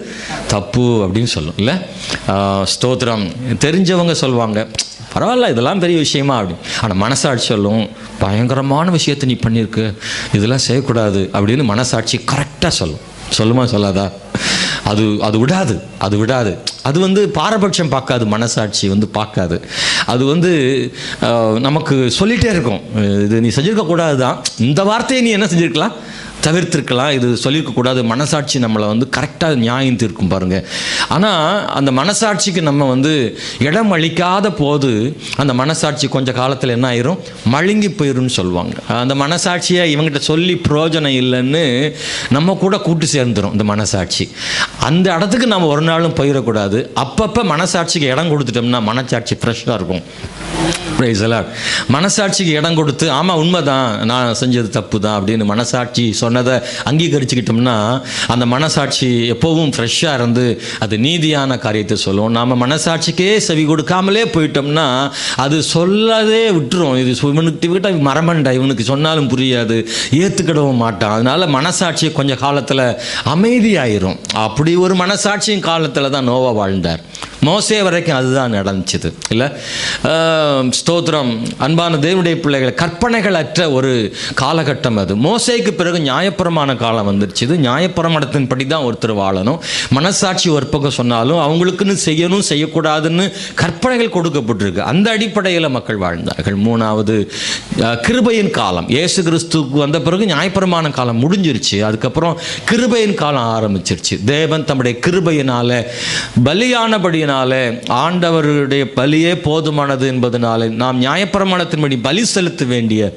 தப்பு அப்படின்னு சொல்லும் இல்லை. ஸ்தோத்திரம். தெரிஞ்சவங்க சொல்லுவாங்க, பரவாயில்ல இதெல்லாம் பெரிய விஷயமா அப்படி. ஆனால் மனசாட்சி சொல்லும், பயங்கரமான விஷயத்தை நீ பண்ணியிருக்கு, இதெல்லாம் செய்யக்கூடாது அப்படின்னு மனசாட்சி கரெக்டாக சொல்லுமா சொல்லாதா? அது விடாது. அது பாரபட்சம் பார்க்காது. மனசாட்சி பார்க்காது. அது நமக்கு சொல்லிகிட்டே இருக்கும், இது நீ செஞ்சுருக்கக்கூடாது தான், இந்த வார்த்தையை நீ என்ன செஞ்சுருக்கலாம், தவிர்த்திருக்கலாம், இது சொல்லியிருக்கக்கூடாது. மனசாட்சி நம்மளை கரெக்டாக நியாயம் தீர்க்கும் பாருங்கள். ஆனால் அந்த மனசாட்சிக்கு நம்ம இடம் அளிக்காத போது அந்த மனசாட்சி கொஞ்சம் காலத்தில் என்ன ஆயிரும், மழுங்கி போயிரும்னு சொல்லுவாங்க. அந்த மனசாட்சியை இவங்ககிட்ட சொல்லி பிரயோஜனம் இல்லைன்னு நம்ம கூட கூட்டு சேர்ந்துடும் இந்த மனசாட்சி. அந்த இடத்துக்கு நம்ம ஒரு நாளும் போயிடக்கூடாது. அப்பப்போ மனசாட்சிக்கு இடம் கொடுத்துட்டோம்னா மனசாட்சி ஃப்ரெஷ்ஷாக இருக்கும். மனசாட்சிக்கு இடம் கொடுத்து, ஆமாம் உண்மைதான், நான் செஞ்சது தப்பு தான் அப்படின்னு மனசாட்சி சொன்னதை அங்கீகரிச்சுக்கிட்டோம்னா அந்த மனசாட்சி எப்போவும் ஃப்ரெஷ்ஷாக இருந்து அது நீதியான காரியத்தை சொல்லும். நாம் மனசாட்சிக்கே செவி கொடுக்காமலே போயிட்டோம்னா அது சொல்லவே விட்டுரும். இது இவனுக்கு விட்ட மரமண்டை, இவனுக்கு சொன்னாலும் புரியாது, ஏற்றுக்கிடவும் மாட்டான். அதனால் மனசாட்சி கொஞ்சம் காலத்தில் அமைதியாயிரும். அப்படி ஒரு மனசாட்சியின் காலத்தில் தான் நோவா வாழ்ந்தார். மோசே வரைக்கும் அதுதான் நடந்துச்சுது இல்லை. ஸ்தோத்திரம். அன்பான தேவனுடைய பிள்ளைகள், கற்பனைகள் அற்ற ஒரு காலகட்டம் அது. மோசேக்கு பிறகு நியாயப்பிரமாண காலம் வந்துருச்சு. இது நியாயப்பிரமாணத்தின்படி தான் ஒருத்தர் வாழணும். மனசாட்சி ஒரு பக்கம் சொன்னாலும் அவங்களுக்குன்னு செய்யணும் செய்யக்கூடாதுன்னு கற்பனைகள் கொடுக்கப்பட்டிருக்கு. அந்த அடிப்படையில் மக்கள் வாழ்ந்தார்கள். மூணாவது கிருபையின் காலம். இயேசு கிறிஸ்துக்கு வந்த பிறகு நியாயப்பிரமாண காலம் முடிஞ்சிருச்சு. அதுக்கப்புறம் கிருபையின் காலம் ஆரம்பிச்சிருச்சு. தேவன் தம்முடைய கிருபையினால பலியானபடியினால ஆண்டவருடைய பலியே போதுமானது என்பதனால நாம் நியாயப்பிரமாணத்தின்படி பலி செலுத்த வேண்டிய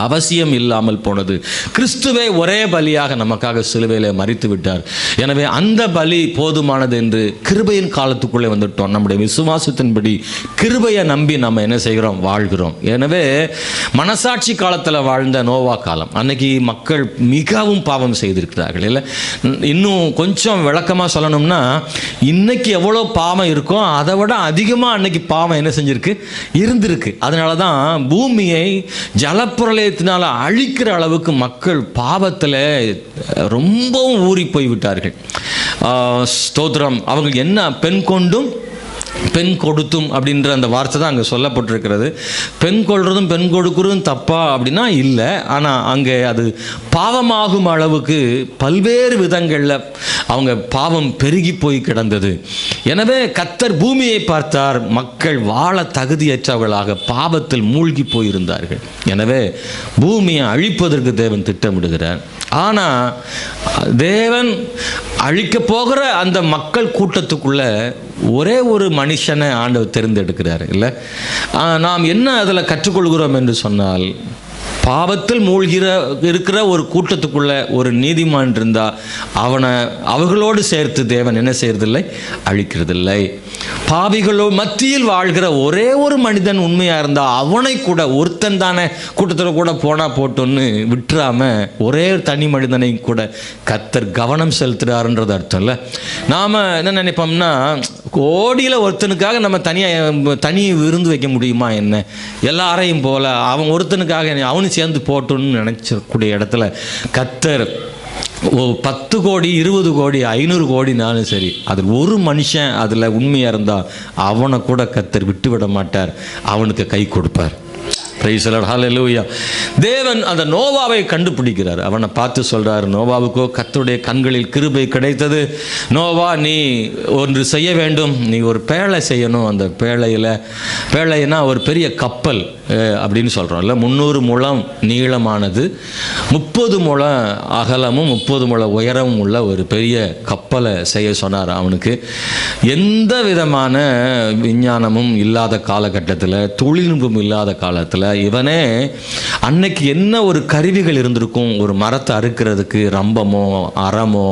அவசியம் இல்லாமல் போனது. கிறிஸ்துவே ஒரே பலியாக நமக்காக சிலுவையில் மரித்து விட்டார். எனவே அந்த பலி போதுமானது என்று கிருபையின் காலத்துக்குள்ளே வந்துட்டோம். நம்முடைய விசுவாசத்தின்படி கிருபையை நம்பி நம்ம என்ன செய்கிறோம், வாழ்கிறோம். எனவே மனசாட்சி காலத்தில் வாழ்ந்த நோவா காலம். அன்னைக்கு மக்கள் மிகவும் பாவம் செய்திருக்கிறார்கள் இல்லை. இன்னும் கொஞ்சம் விளக்கமாக சொல்லணும்னா, இன்னைக்கு எவ்வளோ பாவம் இருக்கோ அதை விட அதிகமாக அன்னைக்கு பாவம் என்ன செஞ்சிருக்கு, இருந்திருக்கு. அதனால தான் பூமியை ஜலப்புரள அழிக்கிற அளவுக்கு மக்கள் பாவத்தில் ரொம்பவும் ஊறி போய்விட்டார்கள். ஸ்தோத்திரம். அவங்க என்ன பெண் கொண்டும் பெண் கொடுத்தும் அப்படின்ற அந்த வார்த்தை தான் அங்கே சொல்லப்பட்டிருக்கிறது. பெண் கொள்றதும் பெண் கொடுக்குறதும் தப்பா அப்படின்னா இல்லை. ஆனால் அங்கே அது பாவமாகும் அளவுக்கு பல்வேறு விதங்களில் அவங்க பாவம் பெருகி போய் கிடந்தது. எனவே கர்த்தர் பூமியை பார்த்தார், மக்கள் வாழ தகுதியற்றவர்களாக பாவத்தில் மூழ்கி போயிருந்தார்கள். எனவே பூமியை அழிப்பதற்கு தேவன் திட்டமிடுகிறார். ஆனால் தேவன் அழிக்க போகிற அந்த மக்கள் கூட்டத்துக்குள்ள ஒரே ஒரு மனுஷனை ஆண்டவர் தேர்ந்தெடுக்கிறார் இல்லை. நாம் என்ன அதில் கற்றுக்கொள்கிறோம் என்று சொன்னால், பாவத்தில் இருக்கிற ஒரு கூட்டத்துக்குள்ள ஒரு நீதிமான் இருந்தால் அவர்களோடு சேர்த்து தேவன் என்ன செய்யறதில்லை, அழிக்கிறதில்லை. பாவிகளோ மத்தியில் வாழ்கிற ஒரே ஒரு மனிதன் உண்மையாக இருந்தால் அவனை கூட, ஒருத்தன் தானே கூட்டத்தில் கூட போனால் போட்டோன்னு விட்டுறாம ஒரே தனி மனிதனை கூட கர்த்தர் கவனம் செலுத்துகிறாருன்றது அர்த்தம் இல்லை. நாம் என்ன நினைப்போம்னா, கோடியில் ஒருத்தனுக்காக நம்ம தனி விருந்து வைக்க முடியுமா என்ன, எல்லாரையும் போல அவன் ஒருத்தனுக்காக அவனு சேர்ந்து போட்டோன்னு நினைச்சக்கூடிய இடத்துல கர்த்தர் 10 கோடி 20 கோடி 500 கோடினாலும் சரி, அதில் ஒரு மனுஷன் அதில் உண்மையாக இருந்தால் அவனை கூட கர்த்தர் விட்டு விட மாட்டார், அவனுக்கு கை கொடுப்பார். பிரைஸ் தி லார்ட், ஹல்லேலூயா. தேவன் அந்த நோவாவை கண்டுபிடிக்கிறார். அவனை பார்த்து சொல்றார், நோவாவுக்கோ கர்த்தருடைய கண்களில் கிருபை கிடைத்தது. நோவா, நீ ஒன்று செய்ய வேண்டும், நீ ஒரு பேழை செய்யணும். அந்த பேழைனா ஒரு பெரிய கப்பல் அப்படின்னு சொல்கிறோம் இல்லை, 300 முழம் நீளமானது, 30 முழம் அகலமும் 30 முழம் உயரமும் உள்ள ஒரு பெரிய கப்பலை செய்ய சொன்னார். அவனுக்கு எந்த விதமான விஞ்ஞானமும் இல்லாத காலகட்டத்தில், தொழில்நுட்பம் இல்லாத காலத்தில், இவனே அன்னைக்கு என்ன ஒரு கருவிகள் இருந்திருக்கும், ஒரு மரத்தை அறுக்கிறதுக்கு ரம்பமோ அறமோ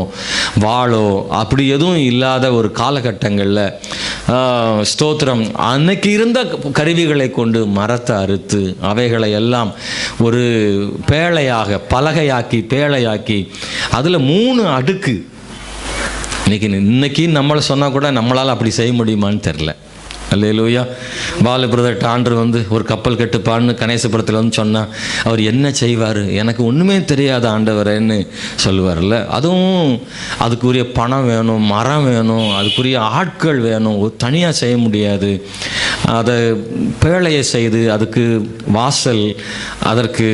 வாளோ அப்படி எதுவும் இல்லாத ஒரு காலகட்டங்களில், ஸ்தோத்திரம், அன்னைக்கு இருந்த கருவிகளை கொண்டு மரத்தை அறுத்து அவைகளை எல்லாம் ஒரு பேழையாக பேழையாக்கி அதில் 3 அடுக்கு. இன்னைக்கு நம்மளை சொன்னால் கூட நம்மளால் அப்படி செய்ய முடியுமான்னு தெரில. அல்லேலூயா. பாலு பிரதர் டாண்டர் ஒரு கப்பல் கட்டுப்பான்னு கணேசபுரத்தில் சொன்னால் அவர் என்ன செய்வார், எனக்கு ஒன்றுமே தெரியாது ஆண்டவரேன்னு சொல்லுவார்ல. அதுவும் அதுக்குரிய பணம் வேணும், மரம் வேணும், அதுக்குரிய ஆட்கள் வேணும், தனியாக செய்ய முடியாது. அதை பேழையை செய்து அதுக்கு வாசல், அதற்கு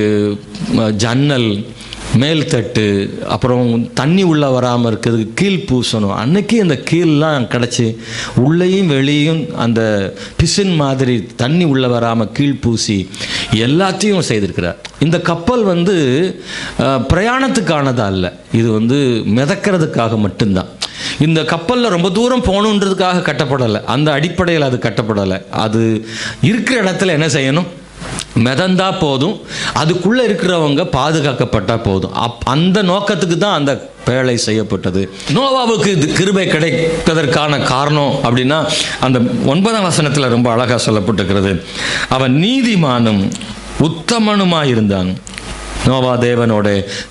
ஜன்னல், மேல் தட்டு, அப்புறம் தண்ணி உள்ளே வராமல் இருக்கிறதுக்கு கீழ் பூசணும். அன்னைக்கு அந்த கீழ்லாம் கிடச்சி உள்ளேயும் வெளியும் அந்த பிசின் மாதிரி தண்ணி உள்ளே வராமல் கீழ் பூசி எல்லாத்தையும் செய்திருக்கிறார். இந்த கப்பல் பிரயாணத்துக்கானதா இல்லை, இது மிதக்கிறதுக்காக மட்டும்தான். இந்த கப்பலில் ரொம்ப தூரம் போகணுன்றதுக்காக கட்டப்படலை, அந்த அடிப்படையில் அது கட்டப்படலை. அது இருக்கிற இடத்துல என்ன செய்யணும், மிதந்தா போதும், அதுக்குள்ளே இருக்கிறவங்க பாதுகாக்கப்பட்டால் போதும். அந்த நோக்கத்துக்கு தான் அந்த பேழை செய்யப்பட்டது. நோவாவுக்கு கிருபை கிடைப்பதற்கான காரணம் அப்படின்னா அந்த 9ஆம் வசனத்தில் ரொம்ப அழகாக சொல்லப்பட்டிருக்கிறது, அவன் நீதிமானும் உத்தமனுமாக இருந்தான். நோவா தேவனோட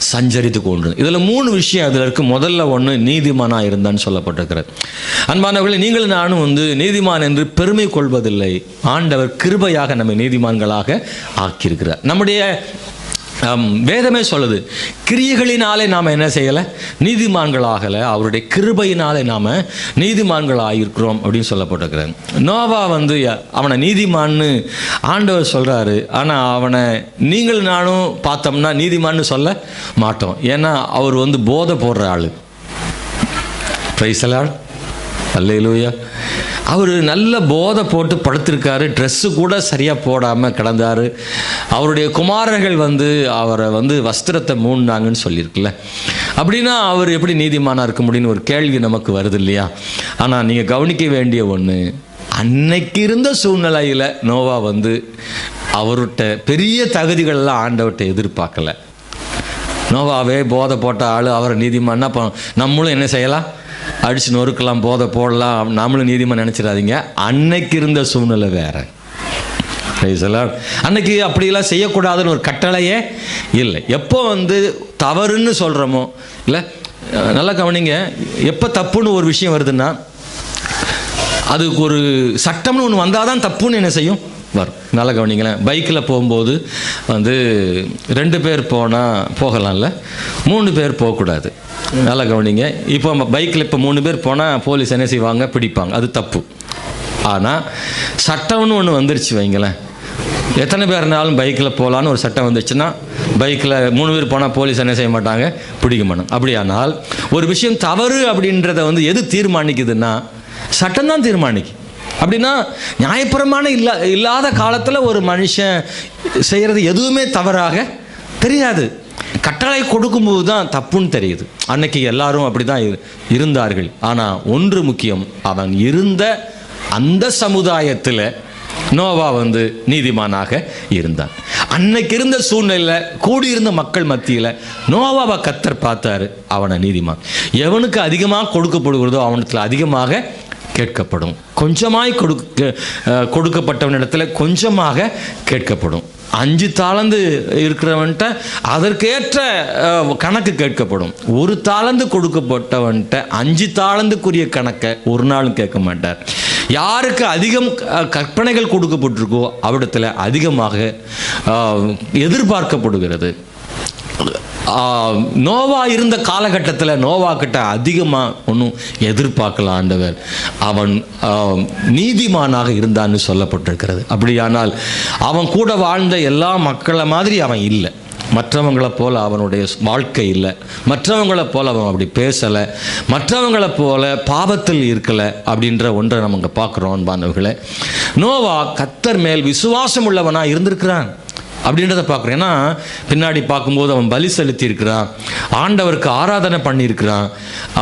சஞ்சரித்து கொண்டு. இதில் 3 விஷயம் அதில் இருக்குது. முதல்ல ஒன்று, நீதிமானாக இருந்தான்னு சொல்லப்பட்டிருக்கிறது. அன்பானவர்களே, நீங்களும் நானும் நீதிமான் என்று பெருமை கொள்வதில்லை. ஆண்டவர் கிருபையாக நம்மை நீதிமான்களாக ஆக்கியிருக்கிறார். நம்முடைய வேதமே சொல்லுது, கிரியைகளினாலே நாம் என்ன செய்யலை, நீதிமான்களாகலை, அவருடைய கிருபையினாலே நாம் நீதிமான்களாகிருக்கிறோம் அப்படின்னு சொல்லப்பட்டிருக்கிறாங்க. நோவா அவனை நீதிமான்னு ஆண்டவர் சொல்கிறாரு. ஆனால் அவனை நீங்கள் நானும் பார்த்தோம்னா நீதிமான்னு சொல்ல மாட்டோம். ஏன்னா அவர் போதை போடுற ஆள். பிரைஸ் தி லார்ட், அல்லேலூயா. அவர் நல்ல போதை போட்டு படுத்திருக்காரு, ட்ரெஸ்ஸு கூட சரியாக போடாமல் கிடந்தார். அவருடைய குமாரர்கள் அவரை வஸ்திரத்தை மூடினாங்கன்னு சொல்லியிருக்குல்ல. அப்படின்னா அவர் எப்படி நீதிமானாக இருக்க முடியும்னு ஒரு கேள்வி நமக்கு வருது இல்லையா? ஆனால் நீங்கள் கவனிக்க வேண்டிய ஒன்று, அன்னைக்கு இருந்த சூழ்நிலையில் நோவா அவர்கிட்ட பெரிய தகுதிகளெல்லாம் ஆண்டவர்கிட்ட எதிர்பார்க்கலை. நோவாவே போதை போட்ட ஆள், அவரை நீதிமான்னா அப்போ நம்மளும் என்ன செய்யலாம், அடித்து நொறுக்கலாம், போதை போடலாம், நம்மளும் நீதிமான் நினச்சிடாதீங்க. அன்னைக்கு இருந்த சூழ்நிலை வேறு. அன்னைக்கு அப்படிலாம் செய்யக்கூடாதுன்னு ஒரு கட்டளையே இல்லை. எப்போ தவறுன்னு சொல்கிறோமோ இல்லை, நல்லா கவனிங்க, எப்போ தப்புன்னு ஒரு விஷயம் வருதுன்னா அதுக்கு ஒரு சட்டம்னு ஒன்று வந்தால் தான் தப்புன்னு என்ன செய்யும், வரும். நல்லா கவனிங்களேன். பைக்கில் போகும்போது 2 பேர் போகலாம்ல, 3 பேர் போகக்கூடாது. நல்லா கவனிங்க. இப்போ பைக்கில் இப்போ 3 பேர் போனால் போலீஸ் என்ன செய்வாங்க, பிடிப்பாங்க, அது தப்பு. ஆனால் சட்டம்னு ஒன்று வந்துருச்சு வைங்களேன், எத்தனை பேர்னாலும் பைக்கில் போகலான்னு ஒரு சட்டம் வந்துச்சுன்னா பைக்கில் 3 பேர் போனால் போலீஸ் என்ன செய்ய மாட்டாங்க, பிடிக்க மாட்டாங்க. அப்படியானால் ஒரு விஷயம் தவறு அப்படின்றத எது தீர்மானிக்குதுன்னா சட்டம் தான் தீர்மானிக்கும். அப்படின்னா நியாயப்பிரமான இல்லாத காலத்தில் ஒரு மனுஷன் செய்கிறது எதுவுமே தவறாக தெரியாது. கட்டளை கொடுக்கும்போது தான் தப்புன்னு தெரியுது. அன்னைக்கு எல்லாரும் அப்படி தான் இருந்தார்கள். ஆனால் ஒன்று முக்கியம், அவன் இருந்த அந்த சமுதாயத்தில் நோவா நீதிமானாக இருந்தான். அன்னைக்கு இருந்த சூழ்நிலையில் கூடியிருந்த மக்கள் மத்தியில் நோவாவை கர்த்தர் பார்த்தாரு, அவனை நீதிமான். எவனுக்கு அதிகமாக கொடுக்கப்படுகிறதோ அவனத்தில் அதிகமாக கேட்கப்படும், கொஞ்சமாய் கொடுக்கப்பட்டவனிடத்தில் கொஞ்சமாக கேட்கப்படும். 5 தாலந்து இருக்கிறவன்ட்ட அதற்கேற்ற கணக்கு கேட்கப்படும். 1 தாலந்து கொடுக்கப்பட்டவன்ட்ட 5 தாலந்துக்குரிய கணக்கை ஒரு நாளும் கேட்க மாட்டார். யாருக்கு அதிகம் கற்பனைகள் கொடுக்கப்பட்டிருக்கோ அவ்விடத்தில் அதிகமாக எதிர்பார்க்கப்படுகிறது. நோவா இருந்த காலகட்டத்தில் நோவா கிட்ட அதிகமாக ஒன்றும் எதிர்பார்க்கல ஆண்டவர். அவன் நீதிமானாக இருந்தான்னு சொல்லப்பட்டிருக்கிறது. அப்படியானால் அவன் கூட வாழ்ந்த எல்லா மக்களை மாதிரி அவன் இல்லை. மற்றவங்களை போல் அவனுடைய வாழ்க்கை இல்லை. மற்றவங்களை போல் அவன் அப்படி பேசலை. மற்றவங்களை போல் பாவத்தில் இருக்கலை அப்படின்ற ஒன்றை நம்ம பார்க்குறோம் அன்பானவர்களே. நோவா கர்த்தர் மேல் விசுவாசம் உள்ளவனாக இருந்திருக்கிறான் அப்படின்றத பார்க்குறேன். ஏன்னா பின்னாடி பார்க்கும்போது அவன் பலி செலுத்தி இருக்கிறான், ஆண்டவருக்கு ஆராதனை பண்ணியிருக்கிறான்,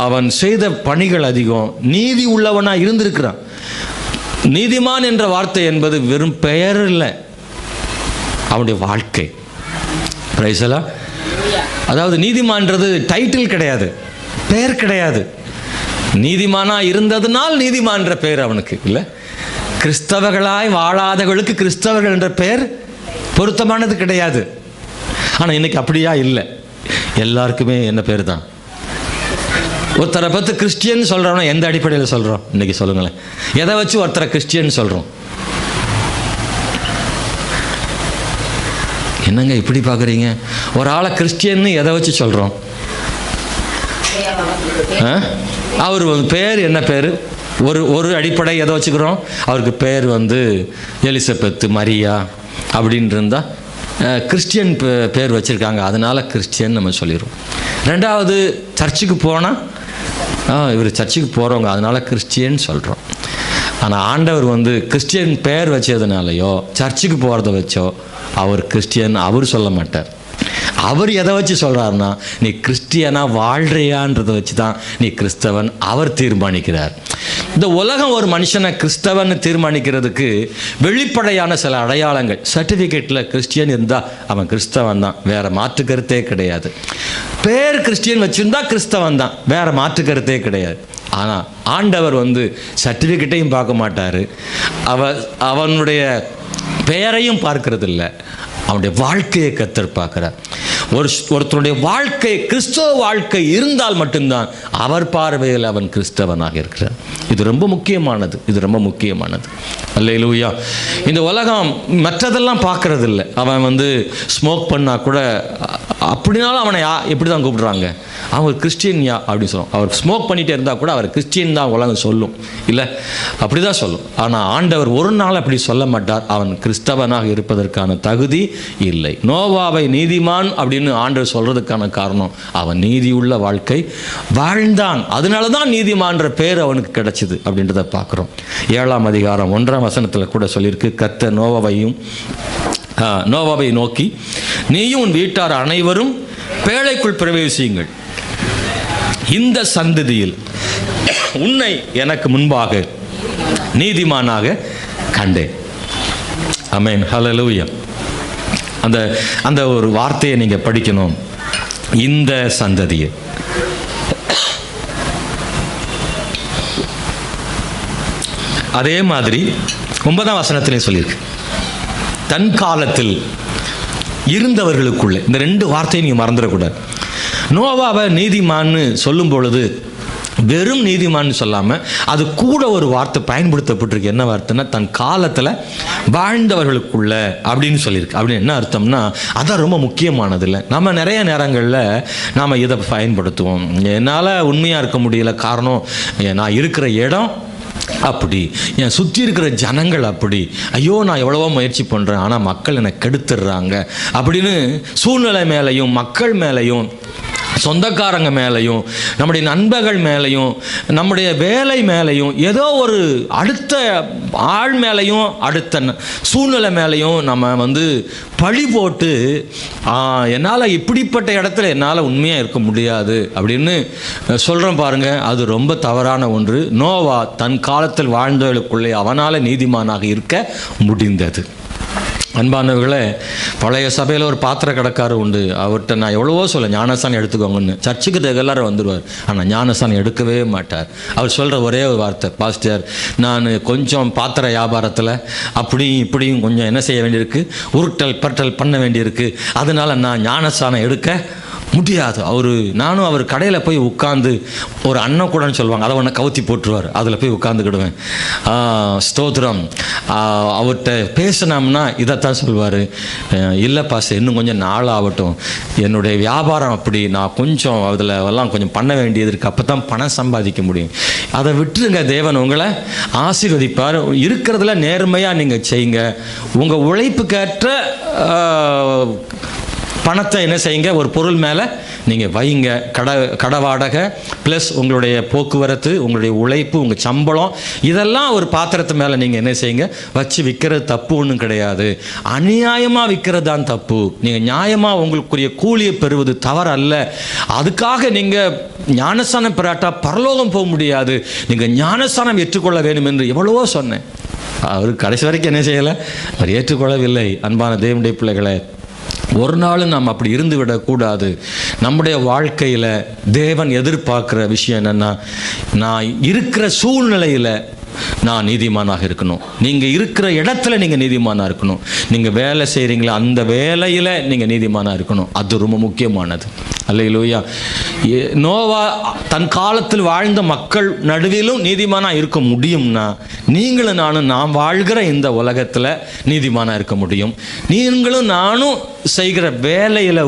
அவன் செய்த பணிகள் அதிகம், நீதி உள்ளவனாக இருந்திருக்கிறான். நீதிமான் என்ற வார்த்தை என்பது வெறும் பெயர் இல்லை, அவனுடைய வாழ்க்கை. பிரைஸலா. அதாவது நீதிமான்றது டைட்டில் கிடையாது, பெயர் கிடையாது. நீதிமானா இருந்ததுனால் நீதிமான்ற பெயர் அவனுக்கு இல்லை. கிறிஸ்தவர்களாய் வாழாதவர்களுக்கு கிறிஸ்தவர்கள் என்ற பெயர் பொருத்தமானது கிடையாது. ஆனால் இன்னைக்கு அப்படியா இல்லை, எல்லாருக்குமே என்ன பேர் தான். ஒருத்தரை பார்த்து கிறிஸ்டியன் சொல்கிறோம்னா எந்த அடிப்படையில் சொல்கிறோம் இன்னைக்கு சொல்லுங்களேன். எதை வச்சு ஒருத்தரை கிறிஸ்டியன் சொல்கிறோம்? என்னங்க இப்படி பார்க்குறீங்க? ஒரு ஆளை கிறிஸ்டியன்னு எதை வச்சு சொல்கிறோம்? அவர் பேர் என்ன பேர்? ஒரு அடிப்படை எதை வச்சுக்கிறோம்? அவருக்கு பேர் எலிசபெத்து, மரியா அப்படின்னு இருந்தால் கிறிஸ்டியன் பேர் வச்சுருக்காங்க, அதனால் கிறிஸ்டியன் நம்ம சொல்லிடுவோம். ரெண்டாவது, சர்ச்சுக்கு போனால் இவர் சர்ச்சுக்கு போகிறவங்க அதனால் கிறிஸ்டியன் சொல்கிறோம். ஆனால் ஆண்டவர் கிறிஸ்டியன் பேர் வச்சதுனாலையோ சர்ச்சுக்கு போகிறத வச்சோ அவர் கிறிஸ்டியன் அவர் சொல்ல மாட்டார். அவர் எதை வச்சு சொல்கிறாருன்னா, நீ கிறிஸ்டியனாக வாழ்கிறியான்றதை வச்சு தான் நீ கிறிஸ்தவன் அவர் தீர்மானிக்கிறார். இந்த உலகம் ஒரு மனுஷனை கிறிஸ்தவன் தீர்மானிக்கிறதுக்கு வெளிப்படையான சில அடையாளங்கள். சர்டிஃபிகேட்டில் கிறிஸ்டியன் இருந்தால் அவன் கிறிஸ்தவன் தான், வேறு மாற்று கருத்தே கிடையாது. பேர் கிறிஸ்டியன் வச்சுருந்தா கிறிஸ்தவன் தான், வேறு மாற்று கருத்தே கிடையாது. ஆனால் ஆண்டவர் சர்டிஃபிகேட்டையும் பார்க்க மாட்டார், அவனுடைய பெயரையும் பார்க்கறது இல்லை, அவனுடைய வாழ்க்கையை கர்த்தர் பார்க்கிறார். ஒருத்தருடைய வாழ்க்கை கிறிஸ்தவ வாழ்க்கை இருந்தால் மட்டும்தான் அவர் பார்வையில் அவன் கிறிஸ்தவனாக இருக்கிறார். இது ரொம்ப முக்கியமானது, இது ரொம்ப முக்கியமானது. அல்லேலூயா. இந்த உலகம் மற்றதெல்லாம் பார்க்கறது இல்லை. அவன் ஸ்மோக் பண்ணால் கூட அப்படினாலும் அவனை எப்படி தான் கூப்பிடுறாங்க, அவன் கிறிஸ்டியன்யா அப்படின்னு சொல்லுவோம். அவர் ஸ்மோக் பண்ணிகிட்டே இருந்தால் கூட அவர் கிறிஸ்டியன் தான் உலகம் சொல்லும், இல்லை அப்படி தான் சொல்லும். ஆனால் ஆண்டவர் ஒரு நாள் அப்படி சொல்ல மாட்டார். அவன் கிறிஸ்தவனாக இருப்பதற்கான தகுதி இல்லை. நோவாவை நீதிமான் அப்படின்னு ஆண்டவர் சொல்கிறதுக்கான காரணம், அவன் நீதியுள்ள வாழ்க்கை வாழ்ந்தான், அதனால தான் நீதிமான்ற பேர் அவனுக்கு கிடைச்சிது அப்படின்றத பார்க்குறோம். 7ஆம் அதிகாரம் 1ஆம் வசனத்தில் கூட சொல்லியிருக்கு, கர்த்தர் நோவாவை நோக்கி, நீயும் உன் வீட்டார் அனைவரும் பேழைக்குள் பிரவேசியுங்கள், இந்த சந்ததியில் உன்னை எனக்கு முன்பாக நீதிமானாக கண்டேன். ஆமென், ஹல்லேலூயா. அந்த ஒரு வார்த்தையை நீங்கள் படிக்கணும், இந்த சந்ததியை. அதே மாதிரி 9ஆம் வசனத்திலே சொல்லியிருக்கு, தன் காலத்தில் இருந்தவர்களுக்குள்ளே. இந்த 2 வார்த்தையை நீங்கள் மறந்துடக்கூடாது. நோவாவை நீதிமான்னு சொல்லும் பொழுது வெறும் நீதிமான்னு சொல்லாமல் அது கூட ஒரு வார்த்தை பயன்படுத்தப்பட்டிருக்கு. என்ன வார்த்தைன்னா, தன் காலத்தில் வாழ்ந்தவர்களுக்குள்ள அப்படின்னு சொல்லியிருக்கு. அப்படின்னு என்ன அர்த்தம்னா, அதான் ரொம்ப முக்கியமானது. இல்லை, நம்ம நிறைய நேரங்களில் நாம் இதை பயன்படுத்துவோம். என்னால் உண்மையாக இருக்க முடியல, காரணம் நான் இருக்கிற இடம் அப்படி, என் சுற்றி இருக்கிற ஜனங்கள் அப்படி, ஐயோ நான் எவ்வளவோ முயற்சி பண்ணுறேன் ஆனால் மக்கள் என்னை கெடுத்துடுறாங்க அப்படின்னு சூழ்நிலை மேலேயும் மக்கள் மேலேயும் சொந்தக்காரங்க மேலேயும் நம்முடைய நண்பர்கள் மேலேயும் நம்முடைய வேலை மேலேயும் ஏதோ ஒரு அடுத்த ஆள் மேலேயும் அடுத்த சூழ்நிலை மேலேயும் நம்ம பழி போட்டு என்னால் இப்படிப்பட்ட இடத்துல என்னால் உண்மையாக இருக்க முடியாது அப்படின்னு சொல்கிறோம் பாருங்கள். அது ரொம்ப தவறான ஒன்று. நோவா தன் காலத்தில் வாழ்ந்தவர்களுக்குள்ளே அவனால் நீதிமானாக இருக்க முடிந்தது. அன்பானவர்களே, பழைய சபையில் ஒரு பாத்திர கடைக்காரர் உண்டு. அவர்கிட்ட நான் எவ்வளவோ சொல்ல, ஞானஸ்தானம் எடுத்துக்கோங்கன்னு. சர்ச்சுக்கு ரெகுலராக வந்துடுவார், ஆனால் ஞானஸ்தானம் எடுக்கவே மாட்டார். அவர் சொல்கிற ஒரே ஒரு வார்த்தை, பாஸ்டர் நான் கொஞ்சம் பாத்திர வியாபாரத்தில் அப்படியும் இப்படியும் கொஞ்சம் என்ன செய்ய வேண்டியிருக்கு, உருட்டல் பரட்டல் பண்ண வேண்டியிருக்கு, அதனால் நான் ஞானஸ்தானம் எடுக்க முடியாது. நானும் அவர் கடையில் போய் உட்காந்து ஒரு அன்னம் கூடன்னு சொல்லுவாங்க, அதை ஒன்று கவுத்தி போட்டுருவார், அதில் போய் உட்காந்துக்கிடுவேன். ஸ்தோத்திரம். அவர்கிட்ட பேசினோம்னா இதைத்தான் சொல்லுவார், இல்லை பாஸ் இன்னும் கொஞ்சம் நாள் ஆகட்டும், என்னுடைய வியாபாரம் அப்படி, நான் கொஞ்சம் அதில் எல்லாம் கொஞ்சம் பண்ண வேண்டியது இருக்குது, அப்போ தான் பணம் சம்பாதிக்க முடியும். அதை விட்டுருங்க, தேவன் உங்களை ஆசீர்வதிப்பார். இருக்கிறதுல நேர்மையாக நீங்கள் செய்யுங்க. உங்கள் உழைப்புக்கேற்ற பணத்தை என்ன செய்யுங்க, ஒரு பொருள் மேலே நீங்கள் வைங்க. கடை வாடகை ப்ளஸ் உங்களுடைய போக்குவரத்து, உங்களுடைய உழைப்பு, உங்கள் சம்பளம், இதெல்லாம் ஒரு பாத்திரத்து மேலே நீங்கள் என்ன செய்யுங்க, வச்சு விற்கிறது தப்பு ஒன்றும் கிடையாது. அநியாயமாக விற்கிறது தான் தப்பு. நீங்கள் நியாயமாக உங்களுக்குரிய கூலியை பெறுவது தவறு அல்ல. அதுக்காக நீங்கள் ஞானஸ்தானம் பெறாட்டா பரலோகம் போக முடியாது. நீங்கள் ஞானஸ்தானம் ஏற்றுக்கொள்ள வேண்டும் என்று எவ்வளவோ சொன்னேன். அவர் கடைசி வரைக்கும் என்ன செய்யலை, அவர் ஏற்றுக்கொள்ளவில்லை. அன்பான தேவனுடைய பிள்ளைகளை, ஒரு நாளும் நாம் அப்படி இருந்து விடக்கூடாது. நம்முடைய வாழ்க்கையில் தேவன் எதிர்பார்க்குற விஷயம் என்னென்னா, நான் இருக்கிற சூழ்நிலையில் நான் நீதிமானாக இருக்கணும். நீங்கள் இருக்கிற இடத்துல நீங்கள் நீதிமானாக இருக்கணும். நீங்கள் வேலை செய்கிறீங்களா, அந்த வேலையில் நீங்கள் நீதிமானாக இருக்கணும். அது ரொம்ப முக்கியமானது. அல்லேலூயா. நோவா தன் காலத்தில் வாழ்ந்த மக்கள் நடுவிலும் நீதிமானாக இருக்க முடியும்னா, நீங்களும் நானும் நாம் வாழ்கிற இந்த உலகத்தில் நீதிமானாக இருக்க முடியும். நீங்களும் நானும் செய்கிற வேலையில்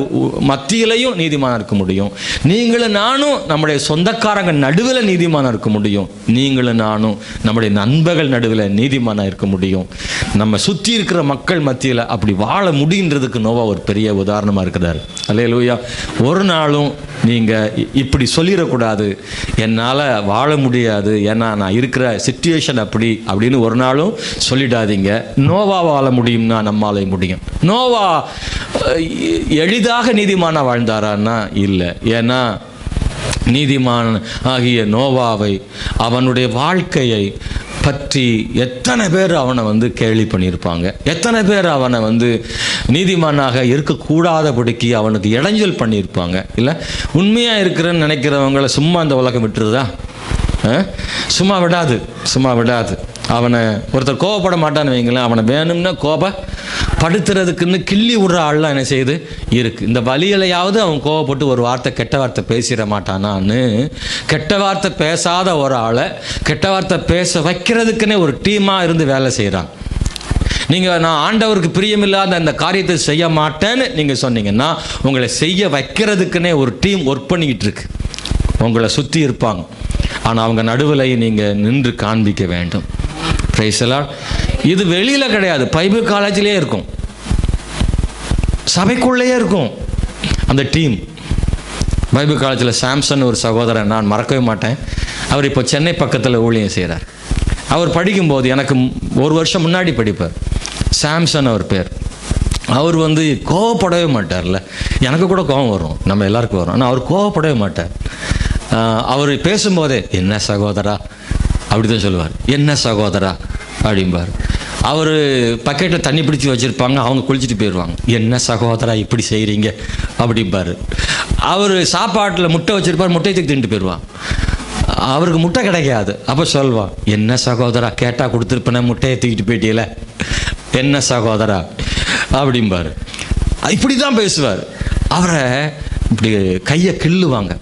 மத்தியிலையும் நீதிமானாக இருக்க முடியும். நீங்களும் நானும் நம்முடைய சொந்தக்காரங்க நடுவில் நீதிமானாக இருக்க முடியும். நீங்களும் நானும் நம்முடைய நண்பர்கள் நடுவில் நீதிமானாக இருக்க முடியும். நம்ம சுற்றி இருக்கிற மக்கள் மத்தியில் அப்படி வாழ முடியுன்றதுக்கு நோவா ஒரு பெரிய உதாரணமாக இருக்கிறார். அல்லேலூயா. ஒரு நாளும் நீங்கள் இப்படி சொல்லிடக்கூடாது, என்னால் வாழ முடியாது, ஏன்னா நான் இருக்கிற சிச்சுவேஷன் அப்படின்னு ஒரு நாளும் சொல்லிடாதீங்க. நோவா வாழ முடியும்னா நம்மால முடியும். நோவா எளிதாக நீதிமானா வாழ்ந்தாரான்னா இல்லை. ஏன்னா நீதிமான் ஆகிய நோவாவை, அவனுடைய வாழ்க்கையை பற்றி எத்தனை பேர் அவனை கேலி பண்ணியிருப்பாங்க. எத்தனை பேர் அவனை நீதிமானாக இருக்கக்கூடாதபடிக்கு அவனுக்கு இடைஞ்சல் பண்ணியிருப்பாங்க. இல்லை, உண்மையாக இருக்கிறேன்னு நினைக்கிறவங்களை சும்மா அந்த உலகம் விட்டுருதா? சும்மா விடாது. அவனை ஒருத்தர் கோபப்பட மாட்டான்னு வைங்களேன், அவனை வேணும்னா கோபப்படுத்துறதுக்குன்னு கிள்ளி விடுற ஆள்லாம் என்ன செய்யுது இருக்குது. இந்த வழியிலையாவது அவன் கோபப்பட்டு ஒரு வார்த்தை கெட்ட வார்த்தை பேசிட மாட்டானான்னு கெட்ட வார்த்தை பேசாத ஒரு ஆளை கெட்ட வார்த்தை பேச வைக்கிறதுக்குன்னே ஒரு டீமாக இருந்து வேலை செய்கிறான். நீங்கள் நான் ஆண்டவருக்கு பிரியமில்லாத அந்த காரியத்தை செய்ய மாட்டேன்னு நீங்கள் சொன்னீங்கன்னா, உங்களை செய்ய வைக்கிறதுக்குன்னே ஒரு டீம் ஒர்க் பண்ணிக்கிட்டு இருக்கு. உங்களை சுற்றி இருப்பாங்க. ஆனால் அவங்க நடுவில் நீங்கள் நின்று காண்பிக்க வேண்டும். Praise the Lord. இது வெளியில் கிடையாது, பைபிள் காலேஜ்லேயே இருக்கும், சபைக்குள்ளேயே இருக்கும் அந்த டீம். பைபிள் காலேஜில் சாம்சன் ஒரு சகோதரன், நான் மறக்கவே மாட்டேன். அவர் இப்போ சென்னை பக்கத்தில் ஊழியம் செய்கிறார். அவர் படிக்கும்போது, எனக்கு ஒரு வருஷம் முன்னாடி படிப்பார், சாம்சன் அவர் பேர். அவர் கோவப்படவே மாட்டார்ல. எனக்கு கூட கோபம் வரும், நம்ம எல்லாருக்கும் வரும், ஆனால் அவர் கோவப்படவே மாட்டார். அவர் பேசும்போதே என்ன சகோதரா அப்படி தான் சொல்லுவார். என்ன சகோதரா அப்படிம்பார். அவர் பக்கெட்டில் தண்ணி பிடிச்சி வச்சுருப்பாங்க, அவங்க குளிச்சுட்டு போயிடுவாங்க. என்ன சகோதரா இப்படி செய்கிறீங்க அப்படிம்பார். அவர் சாப்பாட்டில் முட்டை வச்சுருப்பார், முட்டையை தூக்கி தின்ட்டு போயிடுவான். அவருக்கு முட்டை கிடைக்காது, அப்போ சொல்வான், என்ன சகோதரா கேட்டால் கொடுத்துருப்பேன், முட்டையை தூக்கிட்டு போயிட்டீல, என்ன சகோதரா அப்படிம்பார். இப்படி தான் பேசுவார். அவரை இப்படி கையை கிள்ளுவாங்க,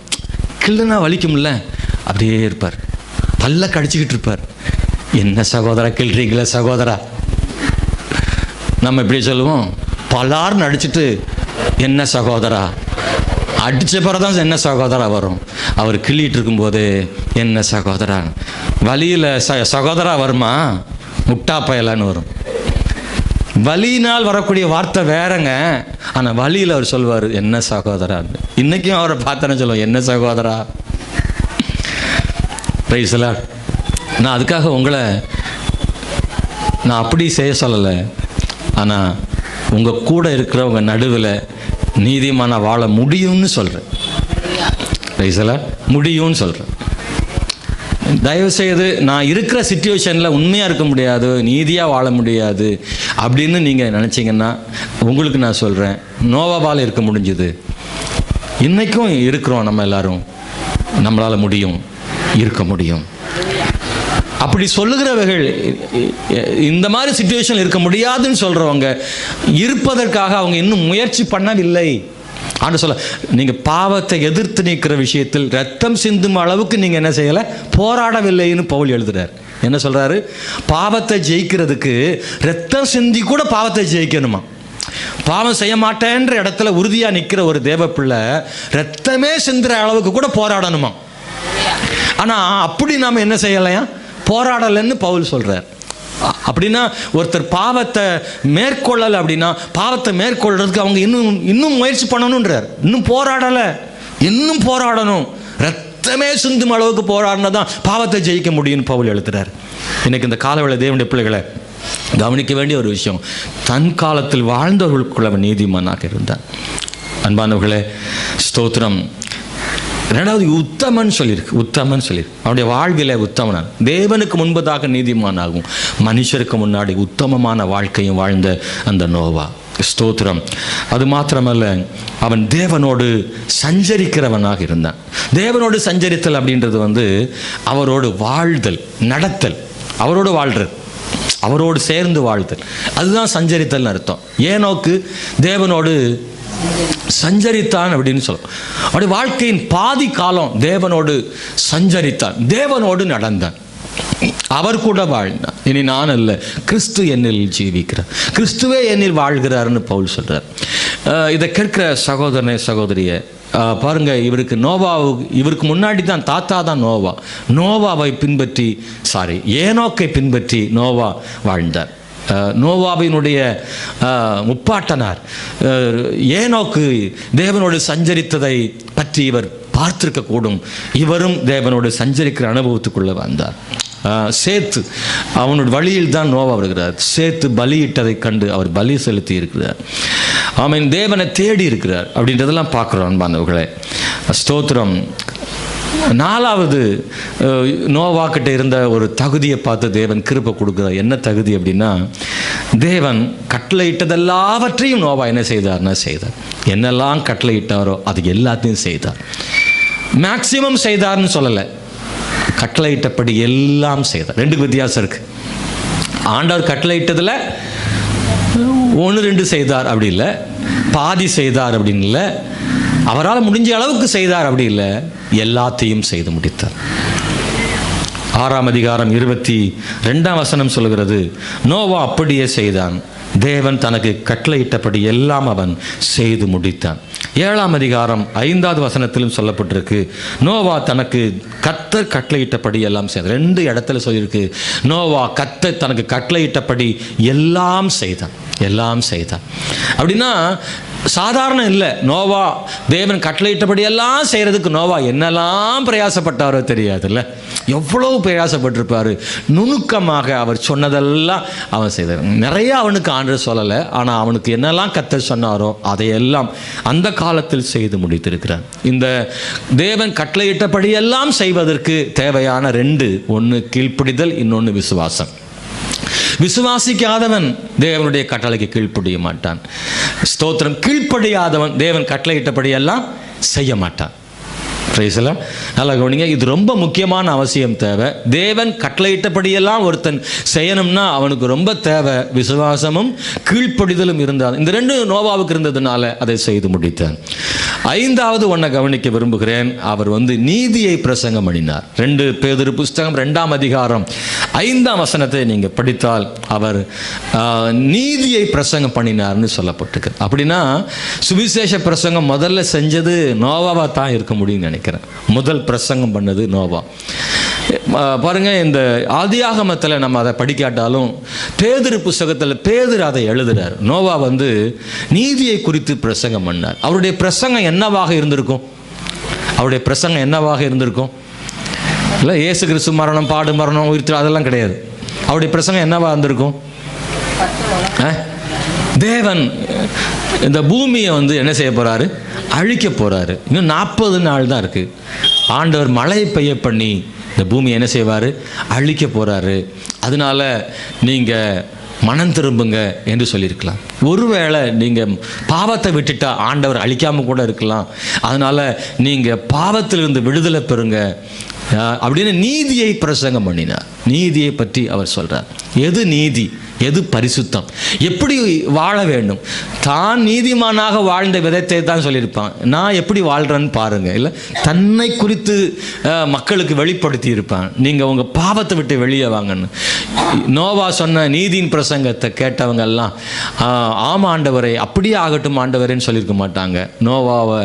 கிள்ளுனா வலிக்கும்ல, அப்படியே இருப்பார், பல்ல கடிச்சிக்கிட்டு இருப்பார். என்ன சகோதரா கிள்றீங்களா சகோதரா? நம்ம இப்படி சொல்லுவோம், பலார்னு அடிச்சுட்டு என்ன சகோதரா, அடித்த பிறதான் என்ன சகோதரா வரும். அவர் கிள்ளிட்டு இருக்கும்போது என்ன சகோதரா, வலியில் சகோதரா வருமா, முட்டா பயலான்னு வரும். வலியினால் வரக்கூடிய வார்த்தை வேறங்க, ஆனால் வலியில் அவர் சொல்வார் என்ன சகோதரா. இன்றைக்கும் அவரை பார்த்தேன்னு சொல்லுவோம், என்ன சகோதரா. Praise the Lord. நான் அதுக்காக உங்களை நான் அப்படி செய்ய சொல்லலை, ஆனால் உங்கள் கூட இருக்கிறவங்க நடுவில் நீதிமான வாழ முடியும்னு சொல்கிறேன். Praise the Lord. முடியும்னு சொல்கிறேன். தயவுசெய்து நான் இருக்கிற சிச்சுவேஷனில் உண்மையாக இருக்க முடியாது, நீதியாக வாழ முடியாது அப்படின்னு நீங்கள் நினச்சிங்கன்னா, உங்களுக்கு நான் சொல்கிறேன், நோவாவால் இருக்க முடிஞ்சுது, இன்றைக்கும் இருக்கிறோம் நம்ம எல்லாரும், நம்மளால் முடியும், இருக்க முடியும். அப்படி சொல்லுகிறவர்கள், இந்த மாதிரி சிச்சுவேஷன் இருக்க முடியாதுன்னு சொல்கிறவங்க இருப்பதற்காக அவங்க இன்னும் முயற்சி பண்ணவில்லை. ஆண்டு சொல்ல, நீங்கள் பாவத்தை எதிர்த்து நிற்கிற விஷயத்தில் ரத்தம் சிந்தும் அளவுக்கு நீங்கள் என்ன செய்யலை, போராடவில்லைன்னு பவுல் எழுதுறார். என்ன சொல்கிறாரு? பாவத்தை ஜெயிக்கிறதுக்கு ரத்தம் சிந்தி கூட பாவத்தை ஜெயிக்கணுமா? பாவம் செய்ய மாட்டேன்ற இடத்துல உறுதியாக நிற்கிற ஒரு தேவ பிள்ளை ரத்தமே சிந்துற அளவுக்கு கூட போராடணுமா? ஆனால் அப்படி நாம் என்ன செய்யலையா, போராடலைன்னு பவுல் சொல்கிறார். அப்படின்னா ஒருத்தர் பாவத்தை மேற்கொள்ளலை அப்படின்னா பாவத்தை மேற்கொள்றதுக்கு அவங்க இன்னும் முயற்சி பண்ணணுன்றார். இன்னும் போராடலை, இன்னும் போராடணும். ரத்தமே சிந்தும் அளவுக்கு போராடினா தான் பாவத்தை ஜெயிக்க முடியும்னு பவுல் எழுதுறார். இன்னைக்கு இந்த காலவேளை தேவனுடைய பிள்ளைகளை கவனிக்க வேண்டிய ஒரு விஷயம், தன் காலத்தில் வாழ்ந்தவர்களுக்குள்ள அவன் நீதிமானாக இருந்தான். அன்பானவர்களே, ஸ்தோத்திரம். ரெண்டாவது உத்தமன் சொல்லியிருக்கு. உத்தமன் சொல்லியிருக்கு. அவனுடைய வாழ்வில உத்தமனான், தேவனுக்கு முன்பதாக நீதிமானாகும், மனுஷருக்கு முன்னாடி உத்தமமான வாழ்க்கையும் வாழ்ந்த அந்த நோவா. ஸ்தோத்திரம். அது மாத்திரமல்ல, அவன் தேவனோடு சஞ்சரிக்கிறவனாக இருந்தான். தேவனோடு சஞ்சரித்தல் அப்படின்றது அவரோடு வாழ்தல், நடத்தல், அவரோடு வாழ்றது, அவரோடு சேர்ந்து வாழ்தல், அதுதான் சஞ்சரித்தல்னு அர்த்தம். ஏனோக்கு தேவனோடு சஞ்சரித்தான் அப்படின்னு சொல்லும். அவருடைய வாழ்க்கையின் பாதி காலம் தேவனோடு சஞ்சரித்தான், தேவனோடு நடந்தான், அவர் கூட வாழ்ந்தான். இனி நான் அல்ல, கிறிஸ்து என்னில் ஜீவிக்கிறார், கிறிஸ்துவே என்னில் வாழ்கிறார்னு பவுல் சொல்றார். இதை கேட்கிற சகோதரனே சகோதரியை பாருங்க, இவருக்கு முன்னாடி தான் தாத்தா தான் நோவாவை பின்பற்றி ஏனோக்கை பின்பற்றி நோவா வாழ்ந்தார். நோவாவினுடைய முப்பாட்டனார் ஏனோக்கு தேவனோடு சஞ்சரித்ததை பற்றி இவர் பார்த்திருக்கக்கூடும். இவரும் தேவனோடு சஞ்சரிக்கிற அனுபவத்துக்குள்ளே வந்தார். சேத்து, அவனுடைய வழியில் தான் நோவா வருகிறார். சேத்து பலியிட்டதை கண்டு அவர் பலி செலுத்தி இருக்கிறார். அவன் தேவனை தேடி இருக்கிறார் அப்படின்றதெல்லாம் பார்க்குறோம். அன்பானவர்களே, ஸ்தோத்திரம். நாலாவது, நோவாக்கிட்ட இருந்த ஒரு தகுதியை பார்த்து தேவன் கிருபை கொடுக்குறார். என்ன தகுதி அப்படின்னா, தேவன் கட்டளையிட்டதெல்லாவற்றையும் நோவா என்ன செய்தார். என்னெல்லாம் கட்டளையிட்டாரோ அது எல்லாத்தையும் செய்தார். மேக்சிமம் செய்தார்னு சொல்லலை, கட்டளையிட்டபடி எல்லாம் செய்தார். ரெண்டுக்கு வித்தியாசம் இருக்கு. ஆண்டவர் கட்டளையிட்டதில் 1-2 செய்தார் அப்படி இல்லை, பாதி செய்தார் அப்படின்னு இல்லை, அவரால் முடிஞ்ச அளவுக்கு செய்தார் அப்படி இல்லை, எல்லாத்தையும் செய்து முடித்தார். 6ஆம் அதிகாரம் 22ஆம் வசனம் சொல்கிறது, நோவா அப்படியே செய்தான், தேவன் தனக்கு கட்டளையிட்டபடி எல்லாம் அவன் செய்து முடித்தான். 7ஆம் அதிகாரம் 5வது வசனத்திலும் சொல்லப்பட்டிருக்கு, நோவா தனக்கு கர்த்தர் கட்டளையிட்டபடி எல்லாம் செய்தான். 2 இடத்துல சொல்லியிருக்கு, நோவா கர்த்தர் தனக்கு கட்டளையிட்டபடி எல்லாம் செய்தான். அப்படின்னா சாதாரணம் இல்லை. நோவா தேவன் கட்டளையிட்டபடி எல்லாம் செய்கிறதுக்கு நோவா என்னெல்லாம் பிரயாசப்பட்டாரோ தெரியாதுல்ல, எவ்வளோ பிரயாசப்பட்டிருப்பார். நுணுக்கமாக அவர் சொன்னதெல்லாம் அவன் செய்தார். நிறைய அவனுக்கு ஆண்டவர் சொல்லலை, ஆனால் அவனுக்கு என்னெல்லாம் கர்த்தர் சொன்னாரோ அதையெல்லாம் அந்த காலத்தில் செய்து முடித்திருக்கிறார். இந்த தேவன் கட்டளையிட்டபடி எல்லாம் செய்வதற்கு தேவையான 2, ஒன்று கீழ்ப்பிடிதல், இன்னொன்று விசுவாசம். விசுவாசிக்காதவன் தேவனுடைய கட்டளைக்கு கீழ்ப்படிய மாட்டான். ஸ்தோத்திரம். கீழ்ப்படியாதவன் தேவன் கட்டளையிட்டபடி எல்லாம் செய்ய மாட்டான். நல்லா கவனிங்க, இது ரொம்ப முக்கியமான அவசியம் தேவை. தேவன் கட்டளையிட்டபடியெல்லாம் ஒருத்தன் செய்யணும்னா அவனுக்கு ரொம்ப தேவை விசுவாசமும் கீழ்ப்படிதலும் இருந்தால். இந்த 2 நோவாவுக்கு இருந்ததுனால அதை செய்து முடித்தான். 5வது ஒன்றை கவனிக்க விரும்புகிறேன். அவர் நீதியை பிரசங்கம் பண்ணினார். 2 பேதுரு புஸ்தகம் 2ஆம் அதிகாரம் 5ஆம் வசனத்தை நீங்கள் படித்தால் அவர் நீதியை பிரசங்கம் பண்ணினார்னு சொல்லப்பட்டிருக்கு. அப்படின்னா சுவிசேஷ பிரசங்கம் முதல்ல செஞ்சது நோவாவா தான் இருக்க முடியும்னு நினைக்கிறேன். முதல் பிரசங்கம் பண்ணது நோவா. பாருங்க, இந்த ஆதியாகமத்தில் நம்ம அதை படிக்காட்டாலும் பேதுரு புஸ்தகத்தில் பேதுரு அதை எழுதுறார். நோவா நீதியை குறித்து பிரசங்கம் பண்ணார். அவருடைய பிரசங்கம் என்னவாக இருந்திருக்கும்? இல்லை, இயேசு கிறிஸ்து மரணம், பாடு, மரணம், உயிர்த்து அதெல்லாம் கிடையாது. அவருடைய பிரசங்கம் என்னவா இருந்திருக்கும்? தேவன் இந்த பூமியை என்ன செய்ய போறாரு? அழிக்க போறாரு. இன்னும் 40 நாள் தான் இருக்கு. ஆண்டவர் மழை பெய்ய பண்ணி இந்த பூமியை என்ன செய்வார்? அழிக்க போறாரு. அதனால நீங்க மனம் திரும்புங்க என்று சொல்லியிருக்கலாம். ஒருவேளை நீங்கள் பாவத்தை விட்டுட்டா ஆண்டவர் அழிக்காமல் கூட இருக்கலாம். அதனால் நீங்கள் பாவத்திலிருந்து விடுதலை பெறுங்க, அப்படின்னு நீதியை பிரசங்கம் பண்ணினார். நீதியை பற்றி அவர் சொல்கிறார். எது நீதி, எது பரிசுத்தம், எப்படி வாழ வேண்டும். தான் நீதிமானாக வாழ்ந்த விதத்தை தான் சொல்லியிருப்பான். நான் எப்படி வாழ்கிறேன்னு பாருங்கள். இல்லை, தன்னை குறித்து மக்களுக்கு வெளிப்படுத்தி இருப்பான். நீங்கள் உங்கள் பாவத்தை விட்டு வெளியே வாங்கன்னு. நோவா சொன்ன நீதியின் பிரசங்கத்தை கேட்டவங்கெல்லாம் ஆமாம் ஆண்டவரை, அப்படியே ஆகட்டும் ஆண்டவரேன்னு சொல்லியிருக்க மாட்டாங்க. நோவாவை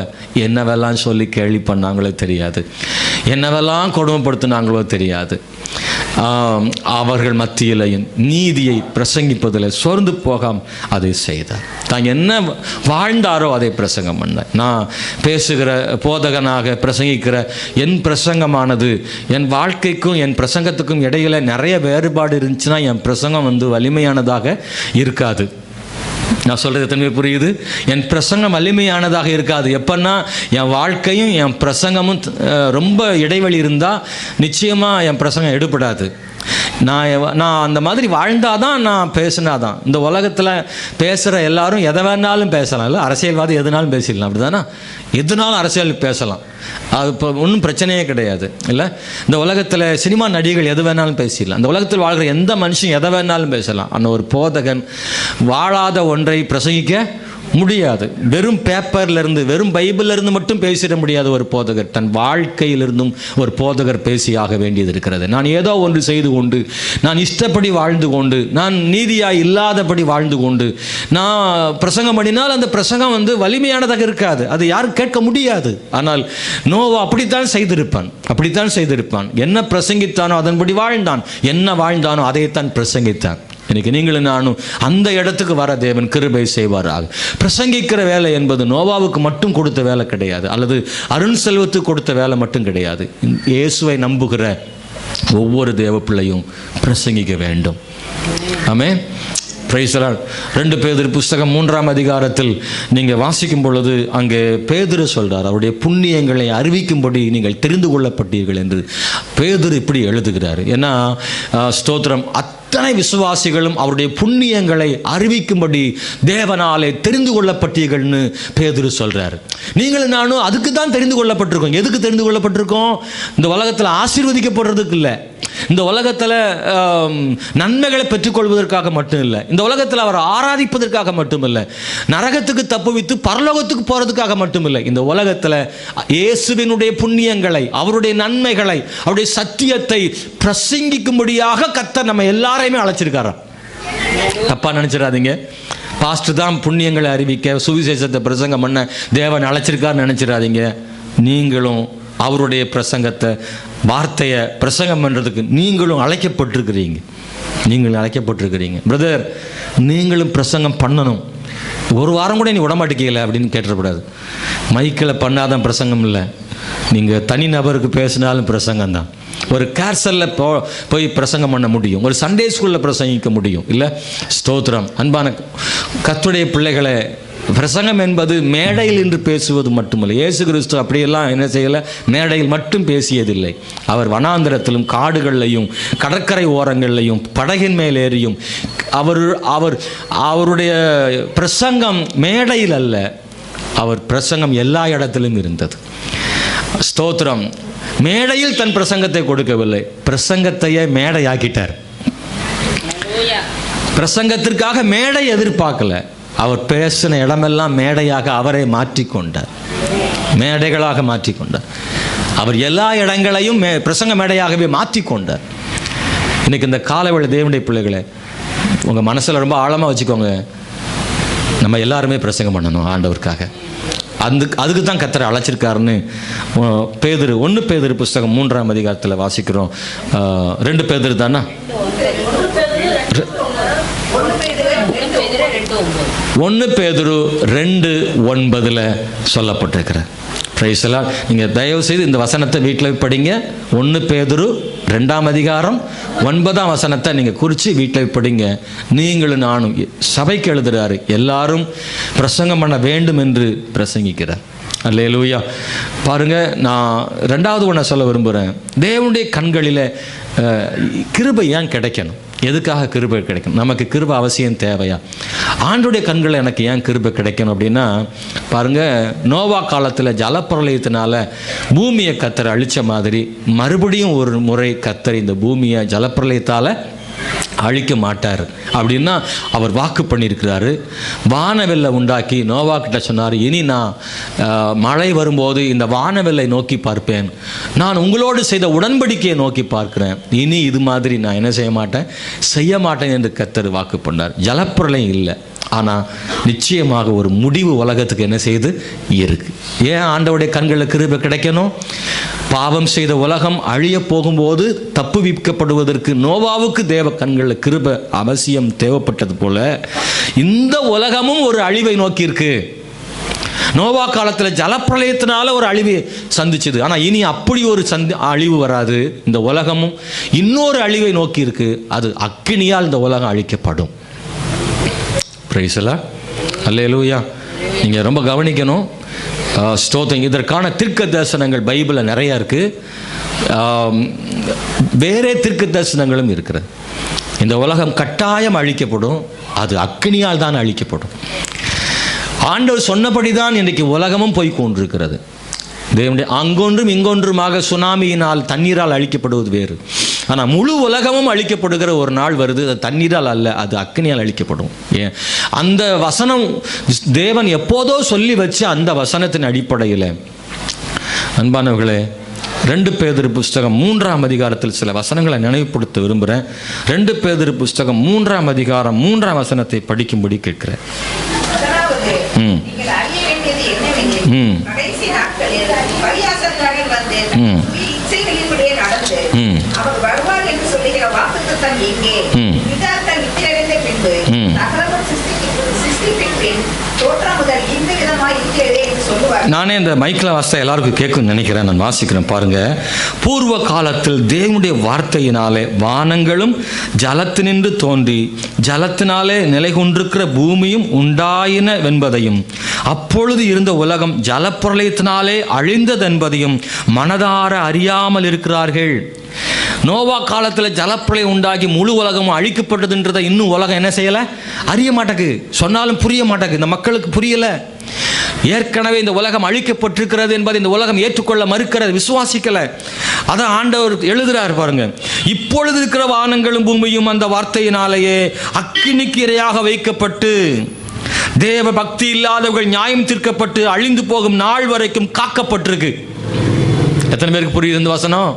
என்னவெல்லாம் சொல்லி கேள்வி பண்ணாங்களோ தெரியாது, என்னவெல்லாம் கொடுமைப்படுத்தினாங்களோ தெரியாது. அவர்கள் மத்தியிலையும் நீதியை பிரசங்கிப்பதில் சோர்ந்து போகாம அதை செய்தார். தான் என்ன வாழ்ந்தாரோ அதை பிரசங்கம் பண்ணார். நான் பேசுகிற போதகனாக பிரசங்கிக்கிற என் பிரசங்கமானது என் வாழ்க்கைக்கும் என் பிரசங்கத்துக்கும் இடையில நிறைய வேறுபாடு இருந்துச்சுன்னா என் பிரசங்கம் வலிமையானதாக இருக்காது. நான் சொல்கிறது எத்தனை புரியுது? என் பிரசங்கம் வலிமையானதாக இருக்காது. எப்பன்னா என் வாழ்க்கையும் என் பிரசங்கமும் ரொம்ப இடைவெளி இருந்தால் நிச்சயமாக என் பிரசங்கம் எடுபடாது. நான் அந்த மாதிரி வாழ்ந்தாதான், நான் பேசினாதான். இந்த உலகத்தில் பேசுகிற எல்லாரும் எதை வேணாலும் பேசலாம். இல்லை, அரசியல்வாதி எதுனாலும் பேசிடலாம், அப்படி தானே? எதுனாலும் அரசியல் பேசலாம், அது இப்போ ஒன்றும் பிரச்சனையே கிடையாது. இல்லை, இந்த உலகத்தில் சினிமா நடிகைகள் எது வேணாலும் பேசிடலாம். இந்த உலகத்தில் வாழ்கிற எந்த மனுஷன் எதை வேணாலும் பேசலாம். ஆனால் ஒரு போதகன் வாழாத ஒன்றை பிரசங்கிக்க முடியாது. வெறும் பேப்பர்லேருந்து, வெறும் பைபிளிலிருந்து மட்டும் பேசிட முடியாது. ஒரு போதகர் தன் வாழ்க்கையிலிருந்தும் ஒரு போதகர் பேசியாக வேண்டியது இருக்கிறது. நான் ஏதோ ஒன்று செய்து கொண்டு, நான் இஷ்டப்படி வாழ்ந்து கொண்டு, நான் நீதியாய் இல்லாதபடி வாழ்ந்து கொண்டு நான் பிரசங்கம் பண்ணினால் அந்த பிரசங்கம் வலிமையானதாக இருக்காது. அது யாரும் கேட்க முடியாது. ஆனால் நோவா அப்படித்தான் செய்திருப்பான். என்ன பிரசங்கித்தானோ அதன்படி வாழ்ந்தான், என்ன வாழ்ந்தானோ அதைத்தான் பிரசங்கித்தான். இன்னைக்கு நீங்களும் நானும் அந்த இடத்துக்கு வர தேவன் கிருபை செய்வாராக. பிரசங்கிக்கிற வேலை என்பது நோவாவுக்கு மட்டும் கொடுத்த வேலை கிடையாது, அல்லது அருண் செல்வத்துக்கு கொடுத்த வேலை மட்டும் கிடையாது. இயேசுவை நம்புகிற ஒவ்வொரு தேவ பிள்ளையும் பிரசங்கிக்க வேண்டும். ஆமென். Praise the Lord. 2 பேதுரு புஸ்தகம் 3ஆம் அதிகாரத்தில் நீங்கள் வாசிக்கும் பொழுது அங்கே பேதுரு சொல்கிறார், அவருடைய புண்ணியங்களை அறிவிக்கும்படி நீங்கள் தெரிந்து கொள்ளப்பட்டீர்கள் என்று பேதுரு இப்படி எழுதுகிறார். ஏன்னா ஸ்தோத்திரம், அத்தனை விசுவாசிகளும் அவருடைய புண்ணியங்களை அறிவிக்கும்படி தேவனாலே தெரிந்து கொள்ளப்பட்டீர்கள்னு பேதுரு சொல்கிறார். நீங்களும் நானும் அதுக்கு தான் தெரிந்து கொள்ளப்பட்டிருக்கோம். எதுக்கு தெரிந்து கொள்ளப்பட்டிருக்கோம்? இந்த உலகத்தில் ஆசீர்வதிக்கப்படுறதுக்கு இல்லை, இந்த உலகத்தில் நன்மைகளை பெற்றுக்கொள்வதற்காக மட்டும் இல்லை, இந்த உலகத்தில் அவர் ஆராதிப்பதற்காக மட்டும் இல்லை, நரகத்துக்கு தப்புவித்து பரலோகத்துக்கு போகிறதுக்காக மட்டும் இல்லை. இந்த உலகத்தில் இயேசுவினுடைய புண்ணியங்களை, அவருடைய நன்மைகளை, அவருடைய சத்தியத்தை பிரசங்கிக்கும்படியாக கர்த்தர் நம்ம எல்லாரையுமே அழைச்சிருக்காராம். தப்பா நினைச்சிடாதீங்க. பாஸ்டர் தான் புண்ணியங்களை அறிவிக்க, சுவிசேஷத்தை பிரசங்கம் பண்ண தேவன் அழைச்சிருக்காருன்னு நினைச்சிடாதீங்க. நீங்களும் அவருடைய பிரசங்கத்தை, வார்த்தையை பிரசங்கம் பண்ணுறதுக்கு நீங்களும் அழைக்கப்பட்டிருக்கிறீங்க. பிரதர், நீங்களும் பிரசங்கம் பண்ணணும். ஒரு வாரம் கூட நீ விடமாட்டிக்கல அப்படின்னு கேட்டுறக்கூடாது. மைக்கில் பண்ணாதான் பிரசங்கம் இல்லை, நீங்கள் தனி நபருக்கு பேசினாலும் பிரசங்கம் தான். ஒரு கேர்சலில் போய் பிரசங்கம் பண்ண முடியும், ஒரு சண்டே ஸ்கூலில் பிரசங்கிக்க முடியும். இல்லை, ஸ்தோத்திரம். அன்பான கர்த்தருடைய பிள்ளைகளை, பிரசங்கம் என்பது மேடையில் என்று பேசுவது மட்டுமல்ல. இயேசு கிறிஸ்து அப்படியெல்லாம் என்ன செய்யலை, மேடையில் மட்டும் பேசியதில்லை. அவர் வனாந்திரத்திலும் காடுகளிலையும் கடற்கரை ஓரங்களிலையும் படகின் மேல் ஏறியும் அவருடைய பிரசங்கம் மேடையில் அல்ல, அவர் பிரசங்கம் எல்லா இடத்திலும் இருந்தது. ஸ்தோத்திரம். மேடையில் தன் பிரசங்கத்தை கொடுக்கவில்லை, பிரசங்கத்தையே மேடையாக்கிட்டார். பிரசங்கத்திற்காக மேடை எதிர்பார்க்கல, அவர் பேசின இடமெல்லாம் மேடையாக அவரை மாற்றிக்கொண்டார், மேடைகளாக மாற்றிக்கொண்டார். அவர் எல்லா இடங்களையும் பிரசங்க மேடையாகவே மாற்றிக்கொண்டார். இன்னைக்கு இந்த காலவேளை தேவனுடைய பிள்ளைகளை உங்கள் மனசில் ரொம்ப ஆழமாக வச்சுக்கோங்க. நம்ம எல்லாருமே பிரசங்கம் பண்ணணும் ஆண்டவருக்காக. அதுக்கு தான் கர்த்தர் அழைச்சிருக்காருன்னு பேதுரு 1 பேதுரு புஸ்தகம் 3ஆம் அதிகாரத்தில் வாசிக்கிறோம். 2 பேதுரு தானா? 1 பேதுரு 2:9 சொல்லப்பட்டிருக்கிறார். Praise the Lord. நீங்கள் தயவு செய்து இந்த வசனத்தை வீட்டில் படிங்க. 1 பேதுரு 2ஆம் அதிகாரம் 9ஆம் வசனத்தை நீங்கள் குறித்து வீட்டில் படிங்க. நீங்களும் நானும், சபைக்கு எழுதுகிறாரு, எல்லாரும் பிரசங்கம் பண்ண வேண்டும் என்று பிரசங்கிக்கிறார். அல்லேலூயா. பாருங்கள், நான் 2வது ஒன்றை சொல்ல விரும்புகிறேன். தேவனுடைய கண்களில் கிருபை ஏன் கிடைக்கணும்? எதுக்காக கிருபை கிடைக்கும்? நமக்கு கிருபை அவசியம் தேவையா? ஆண்டோடைய கண்களில் எனக்கு ஏன் கிருபை கிடைக்கணும் அப்படின்னா, பாருங்கள், நோவா காலத்தில் ஜலப்பிரளயத்தினால பூமியை கர்த்தர் அழித்த மாதிரி மறுபடியும் ஒரு முறை கர்த்தர் இந்த பூமியை ஜலப்பிரளயத்தால் அழிக்க மாட்டார் அப்படின்னா அவர் வாக்கு பண்ணியிருக்கிறாரு. வானவெல்லை உண்டாக்கி நோவா கிட்ட சொன்னார், இனி நான் மழை வரும்போது இந்த வானவெல்லை நோக்கி பார்ப்பேன், நான் உங்களோடு செய்த உடன்படிக்கையை நோக்கி பார்க்கிறேன், இனி இது மாதிரி நான் என்ன செய்ய மாட்டேன் என்று கர்த்தர் வாக்கு பண்ணார். ஜலப்பிரளயம் இல்லை, ஆனால் நிச்சயமாக ஒரு முடிவு உலகத்துக்கு என்ன செய்து இருக்கு. ஏன் ஆண்டவருடைய கண்களில் கிருபை கிடைக்கணும்? பாவம் செய்த உலகம் அழிய போகும்போது தப்புவிக்கப்படுவதற்கு நோவாவுக்கு தேவ கண்களில் கிருபை அவசியம் தேவைப்பட்டது போல இந்த உலகமும் ஒரு அழிவை நோக்கி இருக்கு. நோவா காலத்தில் ஜலப்பிரளயத்தினால ஒரு அழிவை சந்திச்சது, ஆனால் இனி அப்படி ஒரு அழிவு வராது. இந்த உலகமும் இன்னொரு அழிவை நோக்கி இருக்கு. அது அக்கினியால் இந்த உலகம் அழிக்கப்படும். பிரைஸ் எல்லாம் அல்லேலூயா. நீங்கள் ரொம்ப கவனிக்கணும். ஸ்தோத்திரம். இதற்கான தீர்க்க தரிசனங்கள் பைபிளில் நிறையா இருக்குது. வேறே தீர்க்க தரிசனங்களும் இருக்கிறது. இந்த உலகம் கட்டாயம் அழிக்கப்படும், அது அக்கினியால் தான் அழிக்கப்படும். ஆண்டவர் சொன்னபடி தான் இன்றைக்கு உலகமும் போய் கொண்டிருக்கிறது. தேவனுடைய அங்கொன்றும் இங்கொன்றுமாக சுனாமியினால் தண்ணீரால் அழிக்கப்படுவது வேறு. ஆனால் முழு உலகமும் அழிக்கப்படுகிற ஒரு நாள் வருது. அது தண்ணீரால் அல்ல, அது அக்கினியால் அழிக்கப்படும். ஏன்? அந்த வசனம் தேவன் எப்போதோ சொல்லி வச்சு அந்த வசனத்தின் அடிப்படையில் அன்பானவர்களே, 2 பேதுரு புஸ்தகம் 3ஆம் அதிகாரத்தில் சில வசனங்களை நினைவுபடுத்த விரும்புகிறேன். 2 பேதுரு புஸ்தகம் 3ஆம் அதிகாரம் 3ஆம் வசனத்தை படிக்கும்படி கேட்கிறேன். நானே இந்த மைக்கில் வாசித்தா எல்லாருக்கும் கேட்கும் நினைக்கிறேன். நான் வாசிக்கிறேன் பாருங்க. பூர்வ காலத்தில் தேவனுடைய வார்த்தையினாலே வானங்களும் ஜலத்தினின்று தோன்றி ஜலத்தினாலே நிலை கொண்டிருக்கிற பூமியும் உண்டாயின என்பதையும் அப்பொழுது இருந்த உலகம் ஜலப்பிரளயத்தினாலே அழிந்ததென்பதையும் மனதார அறியாமல் இருக்கிறார்கள். நோவா காலத்தில் ஜலப்பிரளயம் உண்டாகி முழு உலகமும் அழிக்கப்பட்டதுன்றதை இன்னும் உலகம் என்ன செய்யலை? அறிய மாட்டேங்குது. சொன்னாலும் புரிய மாட்டேங்குது. இந்த மக்களுக்கு புரியலை. ஏற்கனவே இந்த உலகம் அழிக்கப்பட்டிருக்கிறது என்பதை இந்த உலகம் ஏற்றுக்கொள்ள மறுக்கிறது, விசுவாசிக்கலை. அதான் ஆண்டவர் எழுதுகிறார் பாருங்க. இப்பொழுது இருக்கிற வானங்களும் பூமியும் அந்த வார்த்தையினாலேயே அக்கினிக்கு இரையாக வைக்கப்பட்டு தேவ பக்தி இல்லாதவர்கள் நியாயம் தீர்க்கப்பட்டு அழிந்து போகும் நாள் வரைக்கும் காக்கப்பட்டிருக்கு. எத்தனை பேருக்கு புரியுது இந்த வசனம்?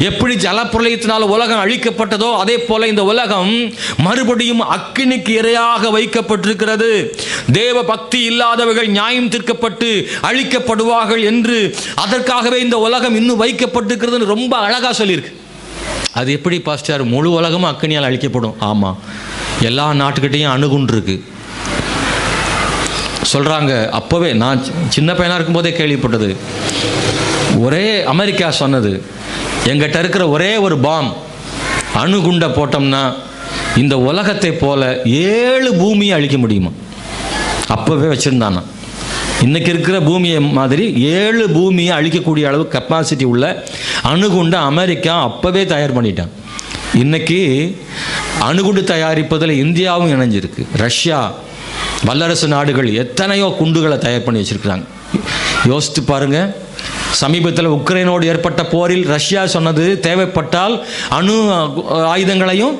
எப்படி ஜலப்பிரளயத்தினால் உலகம் அழிக்கப்பட்டதோ அதே போல இந்த உலகம் மறுபடியும் அக்கினிக்கு இரையாக வைக்கப்பட்டிருக்கிறது. தேவ பக்தி இல்லாதவர்கள் நியாயம் தீர்க்கப்பட்டு அழிக்கப்படுவார்கள் என்று அதற்காகவே இந்த உலகம் இன்னும் வைக்கப்பட்டிருக்கிறதுன்னு ரொம்ப அழகா சொல்லியிருக்கு. அது எப்படி பாஸ்டர்? முழு உலகமும் அக்கினியால் அழிக்கப்படும். ஆமாம், எல்லா நாட்டுக்கிட்டையும் அணுகுன்றிருக்கு சொல்கிறாங்க. அப்போவே நான் சின்ன பையனாக இருக்கும்போதே கேள்விப்பட்டது. ஒரே அமெரிக்கா சொன்னது, எங்கிட்ட இருக்கிற ஒரே ஒரு பாம் அணுகுண்டை போட்டோம்னா இந்த உலகத்தை போல 7 பூமியை அழிக்க முடியுமா? அப்போவே வச்சுருந்தானா. இன்றைக்கி இருக்கிற பூமியை மாதிரி 7 பூமியை அழிக்கக்கூடிய அளவு கெப்பாசிட்டி உள்ள அணுகுண்டை அமெரிக்கா அப்போவே தயார் பண்ணிட்டான். இன்றைக்கி அணுகுண்டு தயாரிப்பதில் இந்தியாவும் இணைஞ்சிருக்கு. ரஷ்யா, வல்லரசு நாடுகள் எத்தனையோ குண்டுகளை தயார் பண்ணி வச்சுருக்கிறாங்க. யோசித்து பாருங்கள். சமீபத்தில் உக்ரைனோடு ஏற்பட்ட போரில் ரஷ்யா சொன்னது, தேவைப்பட்டால் அணு ஆயுதங்களையும்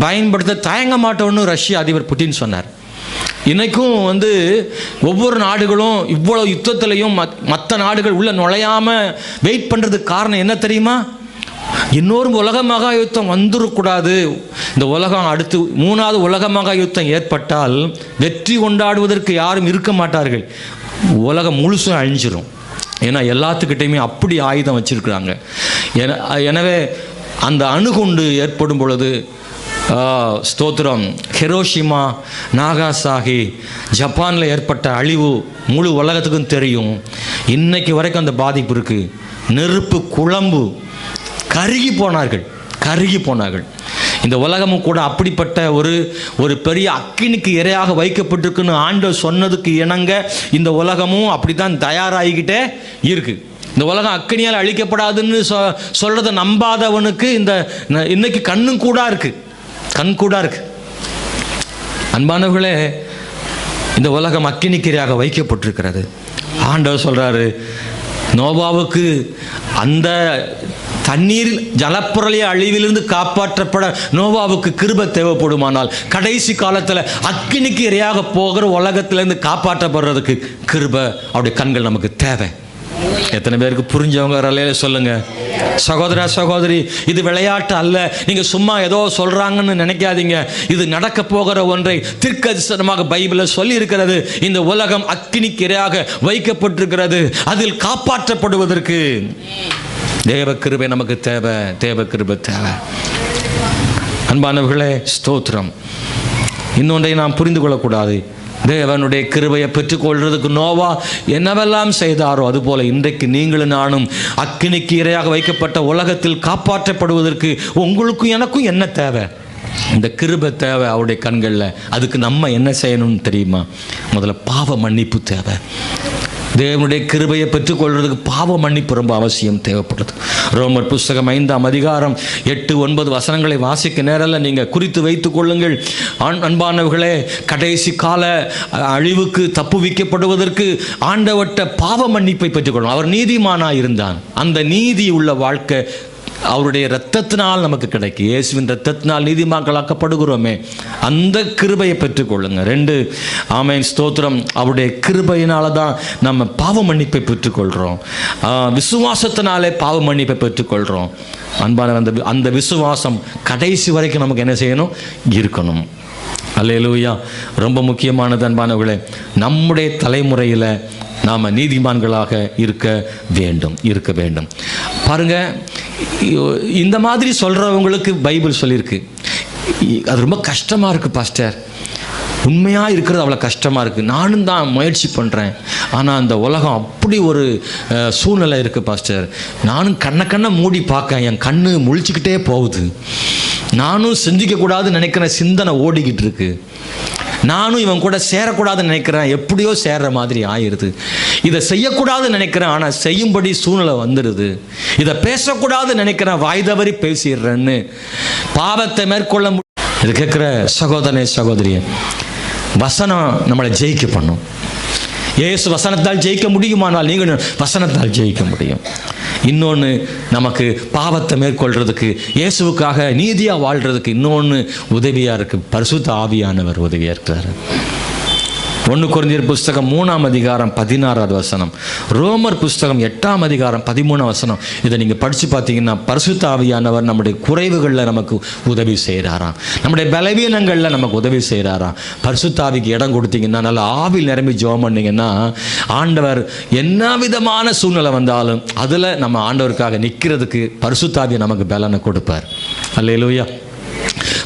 பயன்படுத்த தயங்க மாட்டோன்னு ரஷ்ய அதிபர் புட்டின் சொன்னார். இன்றைக்கும் ஒவ்வொரு நாடுகளும் இவ்வளோ யுத்தத்திலையும் மற்ற நாடுகள் உள்ள நுழையாமல் வெயிட் பண்ணுறதுக்கு காரணம் என்ன தெரியுமா? இன்னொரு உலக மகா யுத்தம் வந்துடக்கூடாது. இந்த உலகம் அடுத்து 3வது உலக மகா யுத்தம் ஏற்பட்டால் வெற்றி கொண்டாடுவதற்கு யாரும் இருக்க மாட்டார்கள். உலகம் முழுசும் அழிஞ்சிரும். ஏன்னா எல்லாத்துக்கிட்டையுமே அப்படி ஆயுதம் வச்சுருக்குறாங்க. எனவே அந்த அணுகுண்டு ஏற்படும் பொழுது ஸ்தோத்திரம், ஹிரோஷிமா, நாகாசாகி, ஜப்பானில் ஏற்பட்ட அழிவு முழு உலகத்துக்கும் தெரியும். இன்னைக்கு வரைக்கும் அந்த பாதிப்பு இருக்குது. நெருப்பு குழம்பு கருகி போனார்கள். இந்த உலகமும் கூட அப்படிப்பட்ட ஒரு பெரிய அக்கினிக்கு இரையாக வைக்கப்பட்டிருக்குன்னு ஆண்டவர் சொன்னதுக்கு இணங்க இந்த உலகமும் அப்படி தான் தயாராகிக்கிட்டே இருக்குது. இந்த உலகம் அக்கினியால் அழிக்கப்படாதுன்னு சொல்கிறத நம்பாதவனுக்கு இன்னைக்கு கண்ணும் கூட இருக்குது. கண்கூடா இருக்கு. அன்பானவர்களே, இந்த உலகம் அக்கினிக்கிரையாக வைக்கப்பட்டிருக்கிறது. ஆண்டவர் சொல்றாரு, நோவாவுக்கு அந்த தண்ணீர் ஜலப்புரளிய அழிவிலிருந்து காப்பாற்றப்பட நோவாவுக்கு கிருபை தேவைப்படுமானால், கடைசி காலத்தில் அக்கினிக்கு இரையாக போகிற உலகத்திலிருந்து காப்பாற்றப்படுறதுக்கு கிருபை, அவருடைய கண்கள் நமக்கு தேவை. எத்தனை பேருக்கு புரிஞ்சவங்க ரலையில சொல்லுங்க. சகோதரா சகோதரி, இது விளையாட்டு அல்ல. நீங்க சும்மா ஏதோ சொல்றாங்கன்னு நினைக்காதீங்க. இது நடக்க போகிற ஒன்றை தீர்க்கதரிசனமாக பைபிளில் சொல்லி இருக்கிறது. இந்த உலகம் அக்கினிக்கு இரையாக வைக்கப்பட்டிருக்கிறது. அதில் காப்பாற்றப்படுவதற்கு தேவ கிருபை நமக்கு தேவை. தேவ கிருபை தேவை. அன்பானவர்களே, ஸ்தோத்திரம். இன்னொன்றை நாம் புரிந்து கொள்ளக்கூடாது. தேவனுடைய கிருபையை பெற்றுக்கொள்றதுக்கு நோவா என்னவெல்லாம் செய்தாரோ, அதுபோல இன்றைக்கு நீங்களும் நானும் அக்கினிக்கு இரையாக வைக்கப்பட்ட உலகத்தில் காப்பாற்றப்படுவதற்கு உங்களுக்கும் எனக்கும் என்ன தேவை? இந்த கிருபை தேவை அவருடைய கண்களில். அதுக்கு நம்ம என்ன செய்யணும்னு தெரியுமா? முதல்ல பாவ மன்னிப்பு தேவை. தேவனுடைய கிருபையை பெற்றுக்கொள்வதற்கு பாவ மன்னிப்பு ரொம்ப அவசியம் தேவைப்படுது. ரோமர் புஸ்தகம் 5ஆம் அதிகாரம் 8-9 வசனங்களை வாசிக்க நேரில் நீங்கள் குறித்து வைத்துக் கொள்ளுங்கள். அன்பானவர்களே, கடைசி கால அழிவுக்கு தப்புவிக்கப்படுவதற்கு ஆண்டவர்ட்ட பாவ மன்னிப்பை பெற்றுக்கொள்ளணும். அவர் நீதிமானாக இருந்தான். அந்த நீதி உள்ள வாழ்க்கை அவருடைய இரத்தத்தினால் நமக்கு கிடைக்கும். இயேசுவின் இரத்தத்தினால் நீதிமான்களாக்கப்படுகிறோமே, அந்த கிருபையை பெற்றுக்கொள்ளுங்க. 2 ஆமென் ஸ்தோத்திரம். அவருடைய கிருபையினால தான் நம்ம பாவ மன்னிப்பை பெற்றுக்கொள்கிறோம். விசுவாசத்தினாலே பாவ மன்னிப்பை பெற்றுக்கொள்கிறோம். அன்பான அந்த விசுவாசம் கடைசி வரைக்கும் நமக்கு என்ன செய்யணும்? இருக்கணும். அல்லேலூயா. ரொம்ப முக்கியமானது அன்பானவர்களே, நம்முடைய தலைமுறையில் நாம் நீதிமான்களாக இருக்க வேண்டும். பாருங்க, இந்த மாதிரி சொல்கிறவங்களுக்கு பைபிள் சொல்லியிருக்கு. அது ரொம்ப கஷ்டமாக இருக்குது பாஸ்டர், உண்மையாக இருக்கிறது அவ்வளோ கஷ்டமாக இருக்குது. நானும் தான் முயற்சி பண்ணுறேன், ஆனால் அந்த உலகம் அப்படி ஒரு சூழ்நிலை இருக்குது பாஸ்டர். நானும் கண்ணை மூடி பார்க்க என் கண்ணு முழிச்சுக்கிட்டே போகுது. நானும் சிந்திக்கக்கூடாதுன்னு நினைக்கிற சிந்தனை ஓடிக்கிட்டு இருக்கு. நானும் இவன் கூட சேரக்கூடாதுன்னு நினைக்கிறேன், எப்படியோ சேர்ற மாதிரி ஆயிடுது. இதை செய்யக்கூடாதுன்னு நினைக்கிறேன், ஆனால் செய்யும்படி சூழ்நிலை வந்துடுது. இதை பேசக்கூடாதுன்னு நினைக்கிறேன், வாய் தவறி பேசிடுறேன்னு பாவத்தை மேற்கொள்ள இது கேட்குற சகோதரனே சகோதரியே, வசனம் நம்மளை ஜெயிக்க பண்ணும். இயேசு வசனத்தால் ஜெயிக்க முடியுமானால் நீங்கள் வசனத்தால் ஜெயிக்க முடியும். இன்னொன்று, நமக்கு பாவத்தை மேற்கொள்றதுக்கு, இயேசுவுக்காக நீதியாக வாழ்கிறதுக்கு இன்னொன்று உதவியாக இருக்குது. பரிசுத்த ஆவியானவர் உதவியாக இருக்கிறார். 1 கொரிந்தியர் புஸ்தகம் 3ஆம் அதிகாரம் 16வது வசனம், ரோமர் புஸ்தகம் 8ஆம் அதிகாரம் 13 வசனம். இதை நீங்கள் படித்து பார்த்தீங்கன்னா, பரிசுத்த ஆவியானவர் நம்முடைய குறைவுகளில் நமக்கு உதவி செய்கிறாராம், நம்முடைய பலவீனங்களில் நமக்கு உதவி செய்கிறாராம். பரிசுத்த ஆவிக்கு இடம் கொடுத்தீங்கன்னா, நல்ல ஆவில் நிரம்பி ஜெபம் பண்ணிங்கன்னா, ஆண்டவர் என்ன விதமான சூழ்நிலை வந்தாலும் அதில் நம்ம ஆண்டவருக்காக நிற்கிறதுக்கு பரிசுத்த ஆவி நமக்கு பலனை கொடுப்பார். அல்லேலூயா.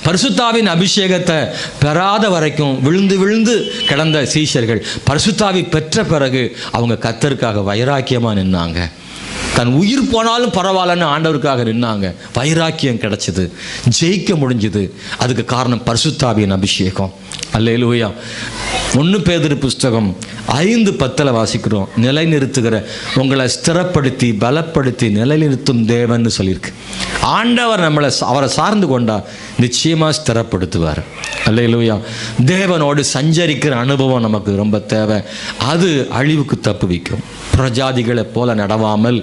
பரிசுத்தாவின் அபிஷேகத்தை பெறாத வரைக்கும் விழுந்து கிடந்த சீஷர்கள் பரிசுத்தாவி பெற்ற பிறகு அவங்க கர்த்தருக்காக வைராக்கியமாக நின்னாங்க. தன் உயிர் போனாலும் பரவாயில்லன்னு ஆண்டவருக்காக நின்னாங்க. வைராக்கியம் கிடைச்சிது, ஜெயிக்க முடிஞ்சுது. அதுக்கு காரணம் பரிசுத்தாவியின் அபிஷேகம். அல்லேலூயா. 1 பேதுரு புஸ்தகம் 5:10 வாசிக்கிறோம். நிலைநிறுத்துகிற, உங்களை ஸ்திரப்படுத்தி பலப்படுத்தி நிலைநிறுத்தும் தேவன்னு சொல்லியிருக்கு. ஆண்டவர் நம்மளை அவரை சார்ந்து கொண்டா நிச்சயமாக ஸ்திரப்படுத்துவார். அல்லேலூயா. தேவனோடு சஞ்சரிக்கிற அனுபவம் நமக்கு ரொம்ப தேவை. அது அழிவுக்கு தப்புவிக்கும். பிரஜாதிகளை போல நடவாமல்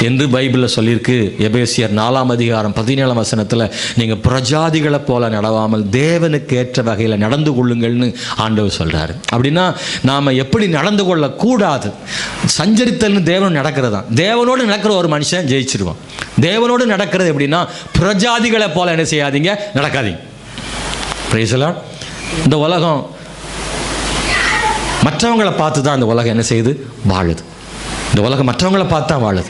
என்று பைபிளில் சொல்லியிருக்கு. எபேசியர் 4ஆம் அதிகாரம் 17ஆம் வசனத்தில், நீங்கள் பிரஜாதிகளை போல நடவாமல் தேவனுக்கு ஏற்ற வகையில் நடந்து கொள்ளுங்கள்னு ஆண்டவர் சொல்கிறாரு. அப்படின்னா நாம் எப்படி நடந்து கொள்ளக்கூடாது? சஞ்சரித்தல்னு தேவனோடு நடக்கிறது தான். தேவனோடு நடக்கிற ஒரு மனுஷன் ஜெயிச்சிருவான். தேவனோடு நடக்கிறது எப்படின்னா, பிரஜாதிகளை போல என்ன செய்யாதீங்க, நடக்காதீங்க. Praise the Lord. இந்த உலகம் மற்றவங்களை பார்த்து தான் இந்த உலகம் என்ன செய்யுது, வாழுது. இந்த உலகம் மற்றவங்களை பார்த்து தான் வாழுது.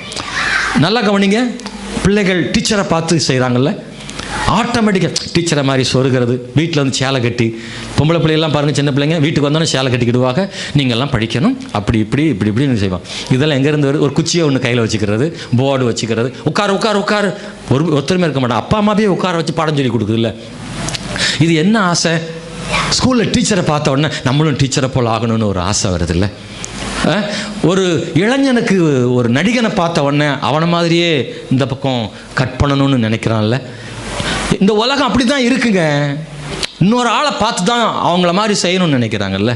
நல்லா கவனிங்க, பிள்ளைகள் டீச்சரை பார்த்து செய்கிறாங்கல்ல, ஆட்டோமேட்டிக்காக டீச்சரை மாதிரி சொருகிறது. வீட்டில் வந்து சேலை கட்டி, பொம்பளை பிள்ளைகள்லாம் பாருங்கள், சின்ன பிள்ளைங்க வீட்டுக்கு வந்தோன்னே சேலை கட்டிக்கிடுவாங்க. நீங்கள்லாம் படிக்கணும், இப்படின்னு செய்வாங்க. இதெல்லாம் எங்கேருந்து வருது? ஒரு குச்சியை ஒன்று கையில் வச்சுக்கிறது, போர்டு வச்சுக்கிறது, உட்காரு ஒருத்தருமே இருக்க மாட்டான். அப்பா அம்மாவே உட்கார வச்சு பாடம் சொல்லி கொடுக்குதுல்ல. இது என்ன ஆசை? ஸ்கூலில் டீச்சரை பார்த்த உடனே நம்மளும் டீச்சரை போல் ஆகணும்னு ஒரு ஆசை வருது இல்லை? ஒரு இளைஞனுக்கு ஒரு நடிகனை பார்த்த உடனே அவனை மாதிரியே இந்த பக்கம் கட் பண்ணணும்னு நினைக்கிறான்ல. இந்த உலகம் அப்படி தான் இருக்குங்க. இன்னொரு ஆளை பார்த்து தான் அவங்கள மாதிரி செய்யணும்னு நினைக்கிறாங்கல்ல.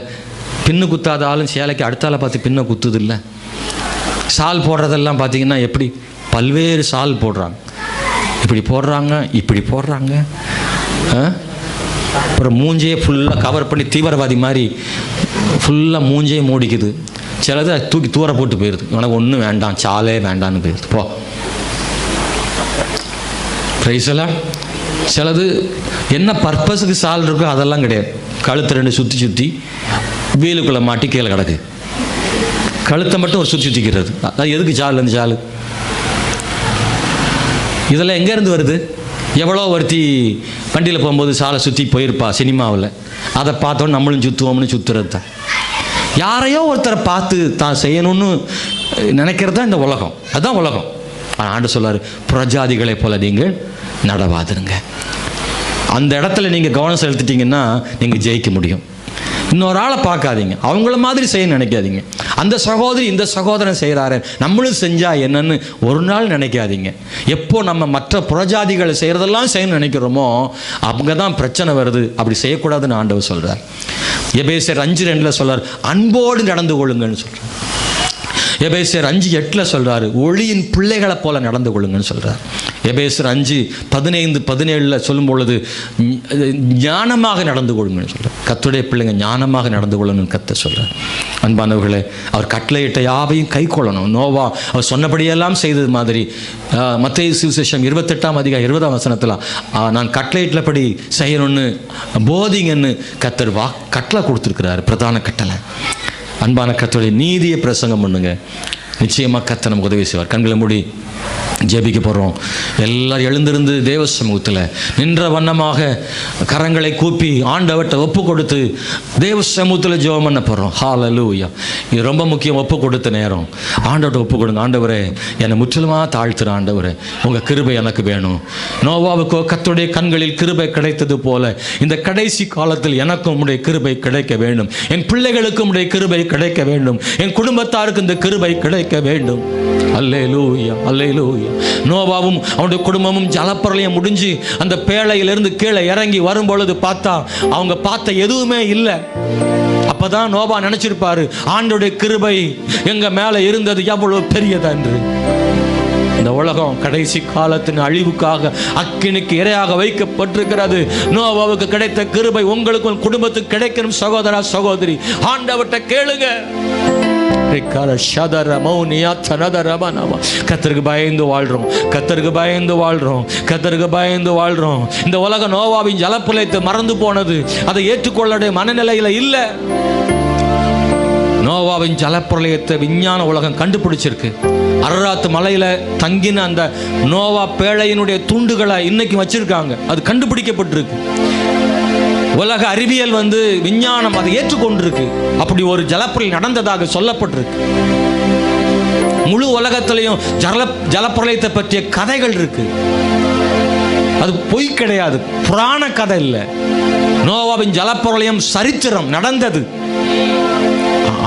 பின்னு குத்தாத ஆளும் சேலைக்கு அடுத்த ஆளை பார்த்து பின்ன குத்துது இல்லை. சால் போடுறதெல்லாம் பார்த்தீங்கன்னா எப்படி பல்வேறு சால் போடுறாங்க. இப்படி போடுறாங்க, இப்படி போடுறாங்க. அப்புறம் மூஞ்சையே ஃபுல்லாக கவர் பண்ணி தீவிரவாதி மாதிரி ஃபுல்லாக மூஞ்சையே மூடிக்குது. சிலது தூக்கி தூர போட்டு போயிடுது. உனக்கு ஒன்றும் வேண்டாம், சாலே வேண்டான்னு போயிடுது. போ ப்ரைஸெல்லாம். சிலது என்ன பர்பஸுக்கு சால் இருக்கோ அதெல்லாம் கிடையாது. கழுத்தை 2 சுற்றி சுற்றி வீலுக்குள்ளே மாட்டி கீழே கிடக்கு. கழுத்தை மட்டும் ஒரு சுற்றி சுற்றிக்கிறது. அது எதுக்கு சால்? அந்த சால் இதெல்லாம் எங்கேருந்து வருது? எவ்வளோ ஒருத்தி வண்டியில் போகும்போது சாலை சுற்றி போயிருப்பா சினிமாவில். அதை பார்த்தோன்னு நம்மளும் சுற்றுவோம்னு சுற்றுறது தான். யாரையோ ஒருத்தரை பார்த்து தான் செய்யணும்னு நினைக்கிறது தான் இந்த உலகம். அதுதான் உலகம். ஆண்டு சொல்லார், புறஜாதிகளை போல நீங்கள் நடவாதுருங்க. அந்த இடத்துல நீங்கள் கவனம் செலுத்திட்டீங்கன்னா நீங்கள் ஜெயிக்க முடியும். இன்னொரு ஆளை பார்க்காதீங்க, அவங்கள மாதிரி செய்ய நினைக்காதீங்க. அந்த சகோதரி இந்த சகோதரன் செய்கிறாரு, நம்மளும் செஞ்சால் என்னன்னு ஒரு நாள் நினைக்காதீங்க. எப்போ நம்ம மற்ற புறஜாதிகளை செய்கிறதெல்லாம் செய்யணும்னு நினைக்கிறோமோ அவங்க தான் பிரச்சனை வருது. அப்படி செய்யக்கூடாதுன்னு ஆண்டவர் சொல்கிறார். எபேசியர் 5:2 சொல்கிறார், அன்போடு நடந்து கொள்ளுங்கன்னு சொல்கிறார். எபேசியர் 5:8 சொல்கிறாரு, ஒளியின் பிள்ளைகளை போல நடந்து கொள்ளுங்கன்னு சொல்கிறார். எபேசியர் 5:15-17 சொல்லும் பொழுது ஞானமாக நடந்து கொள்ளுங்கன்னு சொல்கிறார். கர்த்தருடைய பிள்ளைங்க ஞானமாக நடந்து கொள்ளணும்னு கர்த்தர் சொல்கிறார். அன்பானவர்களே, அவர் கட்டளையிட்ட யாவையும் கை கொள்ளணும். நோவா அவர் சொன்னபடியெல்லாம் செய்தது மாதிரி மத்தேயு சுவிசேஷம் 28:20 நான் கட்டளையிட்டபடி செய்யணும்னு போதிங்கன்னு கர்த்தர் கட்டளை கொடுத்துருக்கிறார், பிரதான கட்டளை. அன்பான கர்த்தருடைய நீதியை பிரசங்கம் பண்ணுங்க. நிச்சயமாக கர்த்தர் நமக்கு உதவி செய்வார். கண்களை மூடி ஜெபிக்க போகிறோம். எல்லாரும் எழுந்திருந்து தேவ சமூகத்தில் நின்ற வண்ணமாக கரங்களை கூப்பி ஆண்டவர்கிட்ட ஒப்பு கொடுத்து தேவ சமூகத்தில் ஜெபம் பண்ண போகிறோம். ஹல்லேலூயா. இது ரொம்ப முக்கியம். ஒப்பு கொடுத்த நேரம் ஆண்டவர்கிட்ட ஒப்பு கொடுங்க. ஆண்டவரே, என்னை முற்றிலுமாக தாழ்த்துற ஆண்டவரே, உங்கள் கிருபை எனக்கு வேணும். நோவாவுக்கோ கர்த்தருடைய கண்களில் கிருபை கிடைத்தது போல இந்த கடைசி காலத்தில் எனக்கும் உடைய கிருபை கிடைக்க வேண்டும். என் பிள்ளைகளுக்கும் உடைய கிருபை கிடைக்க வேண்டும். என் குடும்பத்தாருக்கு இந்த கிருபை கிடைக்க வேண்டும். அல்லேலூயா, அல்லேலூயா. நோவாவும் அவனுடைய குடும்பமும் ஜலப்பிரளயம் முடிஞ்சு அந்த பேழையிலிருந்து கீழே இறங்கி வரும்பொழுது பார்த்தா அவங்க பார்த்த எதுவுமே இல்லை. அப்பதான் நோவா நினைச்சிருப்பாரு, ஆண்டவருடைய கிருபை எங்க மேல இருந்தது எவ்வளவு பெரியதென்று. இந்த உலகம் கடைசி காலத்தின் அழிவுக்காக அக்கினிக்கு இரையாக வைக்கப்பட்டிருக்கிறது. நோவாவுக்கு கிடைத்த கிருபை உங்களுக்கும் குடும்பத்துக்கு கிடைக்கணும். சகோதரா, சகோதரி, ஆண்டவர்கிட்ட கேளுங்க. கர்த்தருக்கு பயந்து வாழ்றோம், கர்த்தருக்கு பயந்து வாழ்றோம், கர்த்தருக்கு பயந்து வாழ்றோம். இந்த உலக நோவாவின் ஜலப்பிரளயத்தை மறந்து போனது. அதை ஏற்றுக்கொள்ள மனநிலையில இல்ல. நோவாவின் ஜலப்பிரளயத்தை விஞ்ஞான உலகம் கண்டுபிடிச்சிருக்கு. அரராத்து மலையில தங்கின அந்த நோவா பேழையினுடைய துண்டுகளை இன்னைக்கு வச்சிருக்காங்க. அது கண்டுபிடிக்கப்பட்டிருக்கு. உலக அறிவியல் விஞ்ஞானம் அதை ஏற்றுக்கொண்டிருக்கு. அப்படி ஒரு ஜலப்பிரளயம் நடந்ததாக சொல்லப்பட்டிருக்கு. முழு உலகத்திலையும் ஜலப்பிரளயத்தை பற்றிய கதைகள் இருக்கு. அது பொய் கிடையாது, புராண கதை இல்லை. நோவாவின் ஜலப்பிரளயம் சரித்திரம் நடந்தது.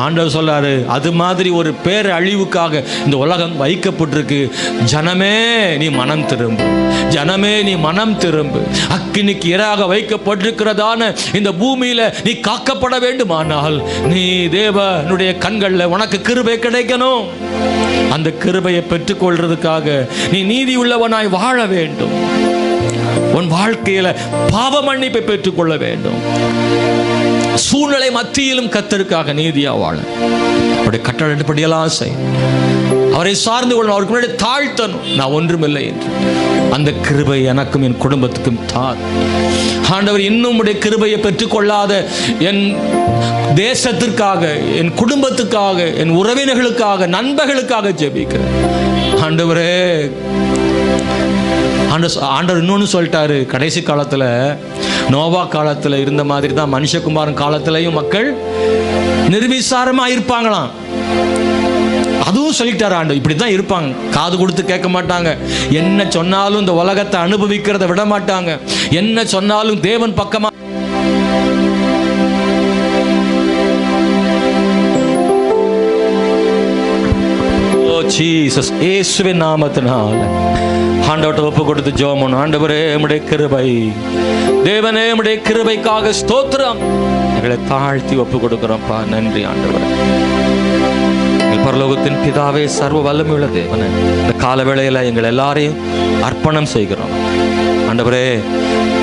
ஆண்டவர் சொல்றாரு, அது மாதிரி ஒரு பேர் அழிவுக்காக இந்த உலகம் வைக்கப்பட்டிருக்கு. ஜனமே நீ மனம் திரும்பு, ஜனமே நீ மனம் திரும்பு. அக்கினிக்கு இரையாக வைக்கப்பட்டிருக்கிறதான இந்த பூமியில நீ காக்கப்பட வேண்டுமானால் நீ தேவனுடைய கண்கள்ல உனக்கு கிருபை கிடைக்கணும். அந்த கிருபையை பெற்றுக்கொள்றதுக்காக நீ நீதி உள்ளவனாய் வாழ வேண்டும். உன் வாழ்க்கையில பாவ மன்னிப்பை பெற்றுக்கொள்ள வேண்டும். சூழ்நிலை மத்தியிலும் கர்த்தருக்காக நீதியா வாழ அவருடைய கட்டளைப்படியெல்லாம் செய். அவரை சார்ந்து கொள்ளணும், அவருக்கு முன்னாடி தாழ்த்தணும். நான் ஒன்றுமில்லை என்று அந்த கிருபை எனக்கும் என் குடும்பத்துக்கும் தார். ஆண்டவர், இன்னும் உடைய கிருபையை பெற்றுக்கொள்ளாத என் தேசத்திற்காக, என் குடும்பத்துக்காக, என் உறவினர்களுக்காக, நண்பர்களுக்காக ஜெபிக்கிறேன். ஆண்டவரே, ஆண்டவர் இன்னொன்னு சொல்லிட்டாரு. கடைசி காலத்துல நோவா காலத்துல இருந்த மாதிரி தான் மனுஷகுமாரன் காலத்திலையும் மக்கள் நிர்விசாரமா இருப்பாங்களாம். அதுவும் சொல்லிட்டாரு ஆண்டவர். இப்படிதான் இருப்பாங்க, காது கொடுத்து கேட்க மாட்டாங்க. என்ன சொன்னாலும் இந்த உலகத்தை அனுபவிக்கிறத விட மாட்டாங்க. என்ன சொன்னாலும் தேவன் பக்கமா ஜீசஸ் இயேசுவின் நாமத்தினால ஆண்டவர்கிட்ட ஒப்பு கொடுத்து ஜெபம் பண்ணு. ஆண்டவரே உம்முடைய கிருபை, தேவனே உம்முடைய கிருபைக்காக ஸ்தோத்திரம். எங்களை தாழ்த்தி ஒப்பு கொடுக்கிறோம்ப்பா. நன்றி ஆண்டவரே. எங்கள் பரலோகத்தின் பிதாவே, சர்வ வல்லமையுள்ள தேவனே, இந்த கால வேளையில எங்கள் எல்லாரையும் அர்ப்பணம் செய்கிறோம் ஆண்டவரே.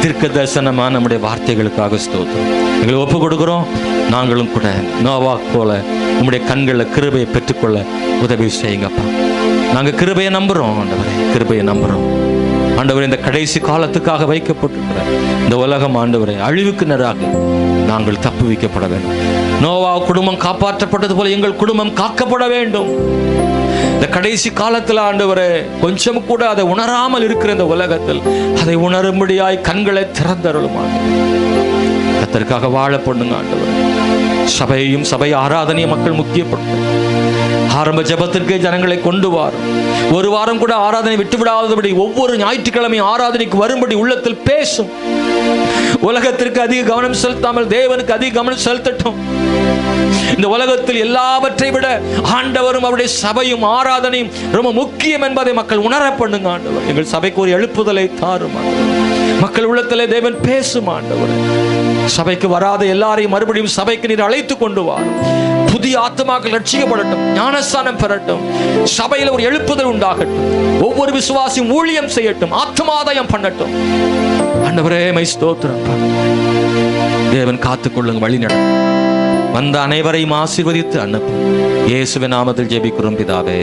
தீர்க்க தரிசனமான நம்முடைய வார்த்தைகளுக்காக ஸ்தோத்திரம். எங்களை ஒப்பு கொடுக்கிறோம். நாங்களும் கூட நோவா போல நம்முடைய கண்களில் கிருபையை பெற்றுக்கொள்ள உதவி செய்யுங்கப்பா. நாங்கள் கிருபையை நம்புகிறோம் ஆண்டவரே, கிருபையை நம்புகிறோம் ஆண்டவரே. இந்த கடைசி காலத்துக்காக வைக்கப்பட்டிருக்கிற இந்த உலகம் ஆண்டவரே அழிவுக்கு நேராக நாங்கள் தப்புவிக்கப்பட வேண்டும். நோவா குடும்பம் காப்பாற்றப்பட்டது போல எங்கள் குடும்பம் காக்கப்பட வேண்டும். இந்த கடைசி காலத்தில் ஆண்டவரே கொஞ்சம் கூட அதை உணராமல் இருக்கிற இந்த உலகத்தில் அதை உணரும்படியாய் கண்களை திறந்தருளுமாக கர்த்தருக்காக வாழ பண்ணுங்க ஆண்டவரே. சபையையும் சபை ஆராதனையும் மக்கள் முக்கியப்படுத்த ஆரம்ப ஜெபத்திற்கே ஜனங்களை கொண்டு வாரும். ஒரு வாரம் கூட ஆராதனை விட்டுவிடாதபடி ஒவ்வொரு ஞாயிற்றுக்கிழமையும் ஆராதனைக்கு வரும்படி உள்ளத்தில் பேசும். உலகத்திற்கு அதிக கவனம் செலுத்தாமல் தேவனுக்கு அதிக கவனம் செலுத்தட்டும். இந்த உலகத்தில் எல்லாவற்றை விட ஆண்டவரும் அவருடைய சபையும் ஆராதனையும் ரொம்ப முக்கியம் என்பதை மக்கள் உணர பண்ணுங்க ஆண்டவர். எங்கள் சபைக்கு ஒரு எழுப்புதலை தாரும் ஆண்டவர். மக்கள் உள்ளத்திலே தேவன் பேசும் ஆண்டவர். சபைக்கு வராத எல்லாரையும் மறுபடியும் சபைக்கு நீர் அழைத்து கொண்டு வாரும். புதிய ஆத்துமாக்கள் ரட்சிக்கப்படட்டும், ஞானஸ்தானம் பெறட்டும், சபையில் ஒரு எழுப்புதல் உண்டாகட்டும், ஒவ்வொரு விசுவாசியும் ஊழியம் செய்யட்டும், ஆத்மாதாயம் பண்ணட்டும் ஆண்டவரே. மை ஸ்தோத்திரம். தேவன் காத்துக்கொள்ளுங்க, வழி நடக்கும். வந்த அனைவரையும் ஆசீர்வதித்து அனுப்பும். இயேசுவின் நாமத்தில் ஜெபிக்கிறோம் பிதாவே.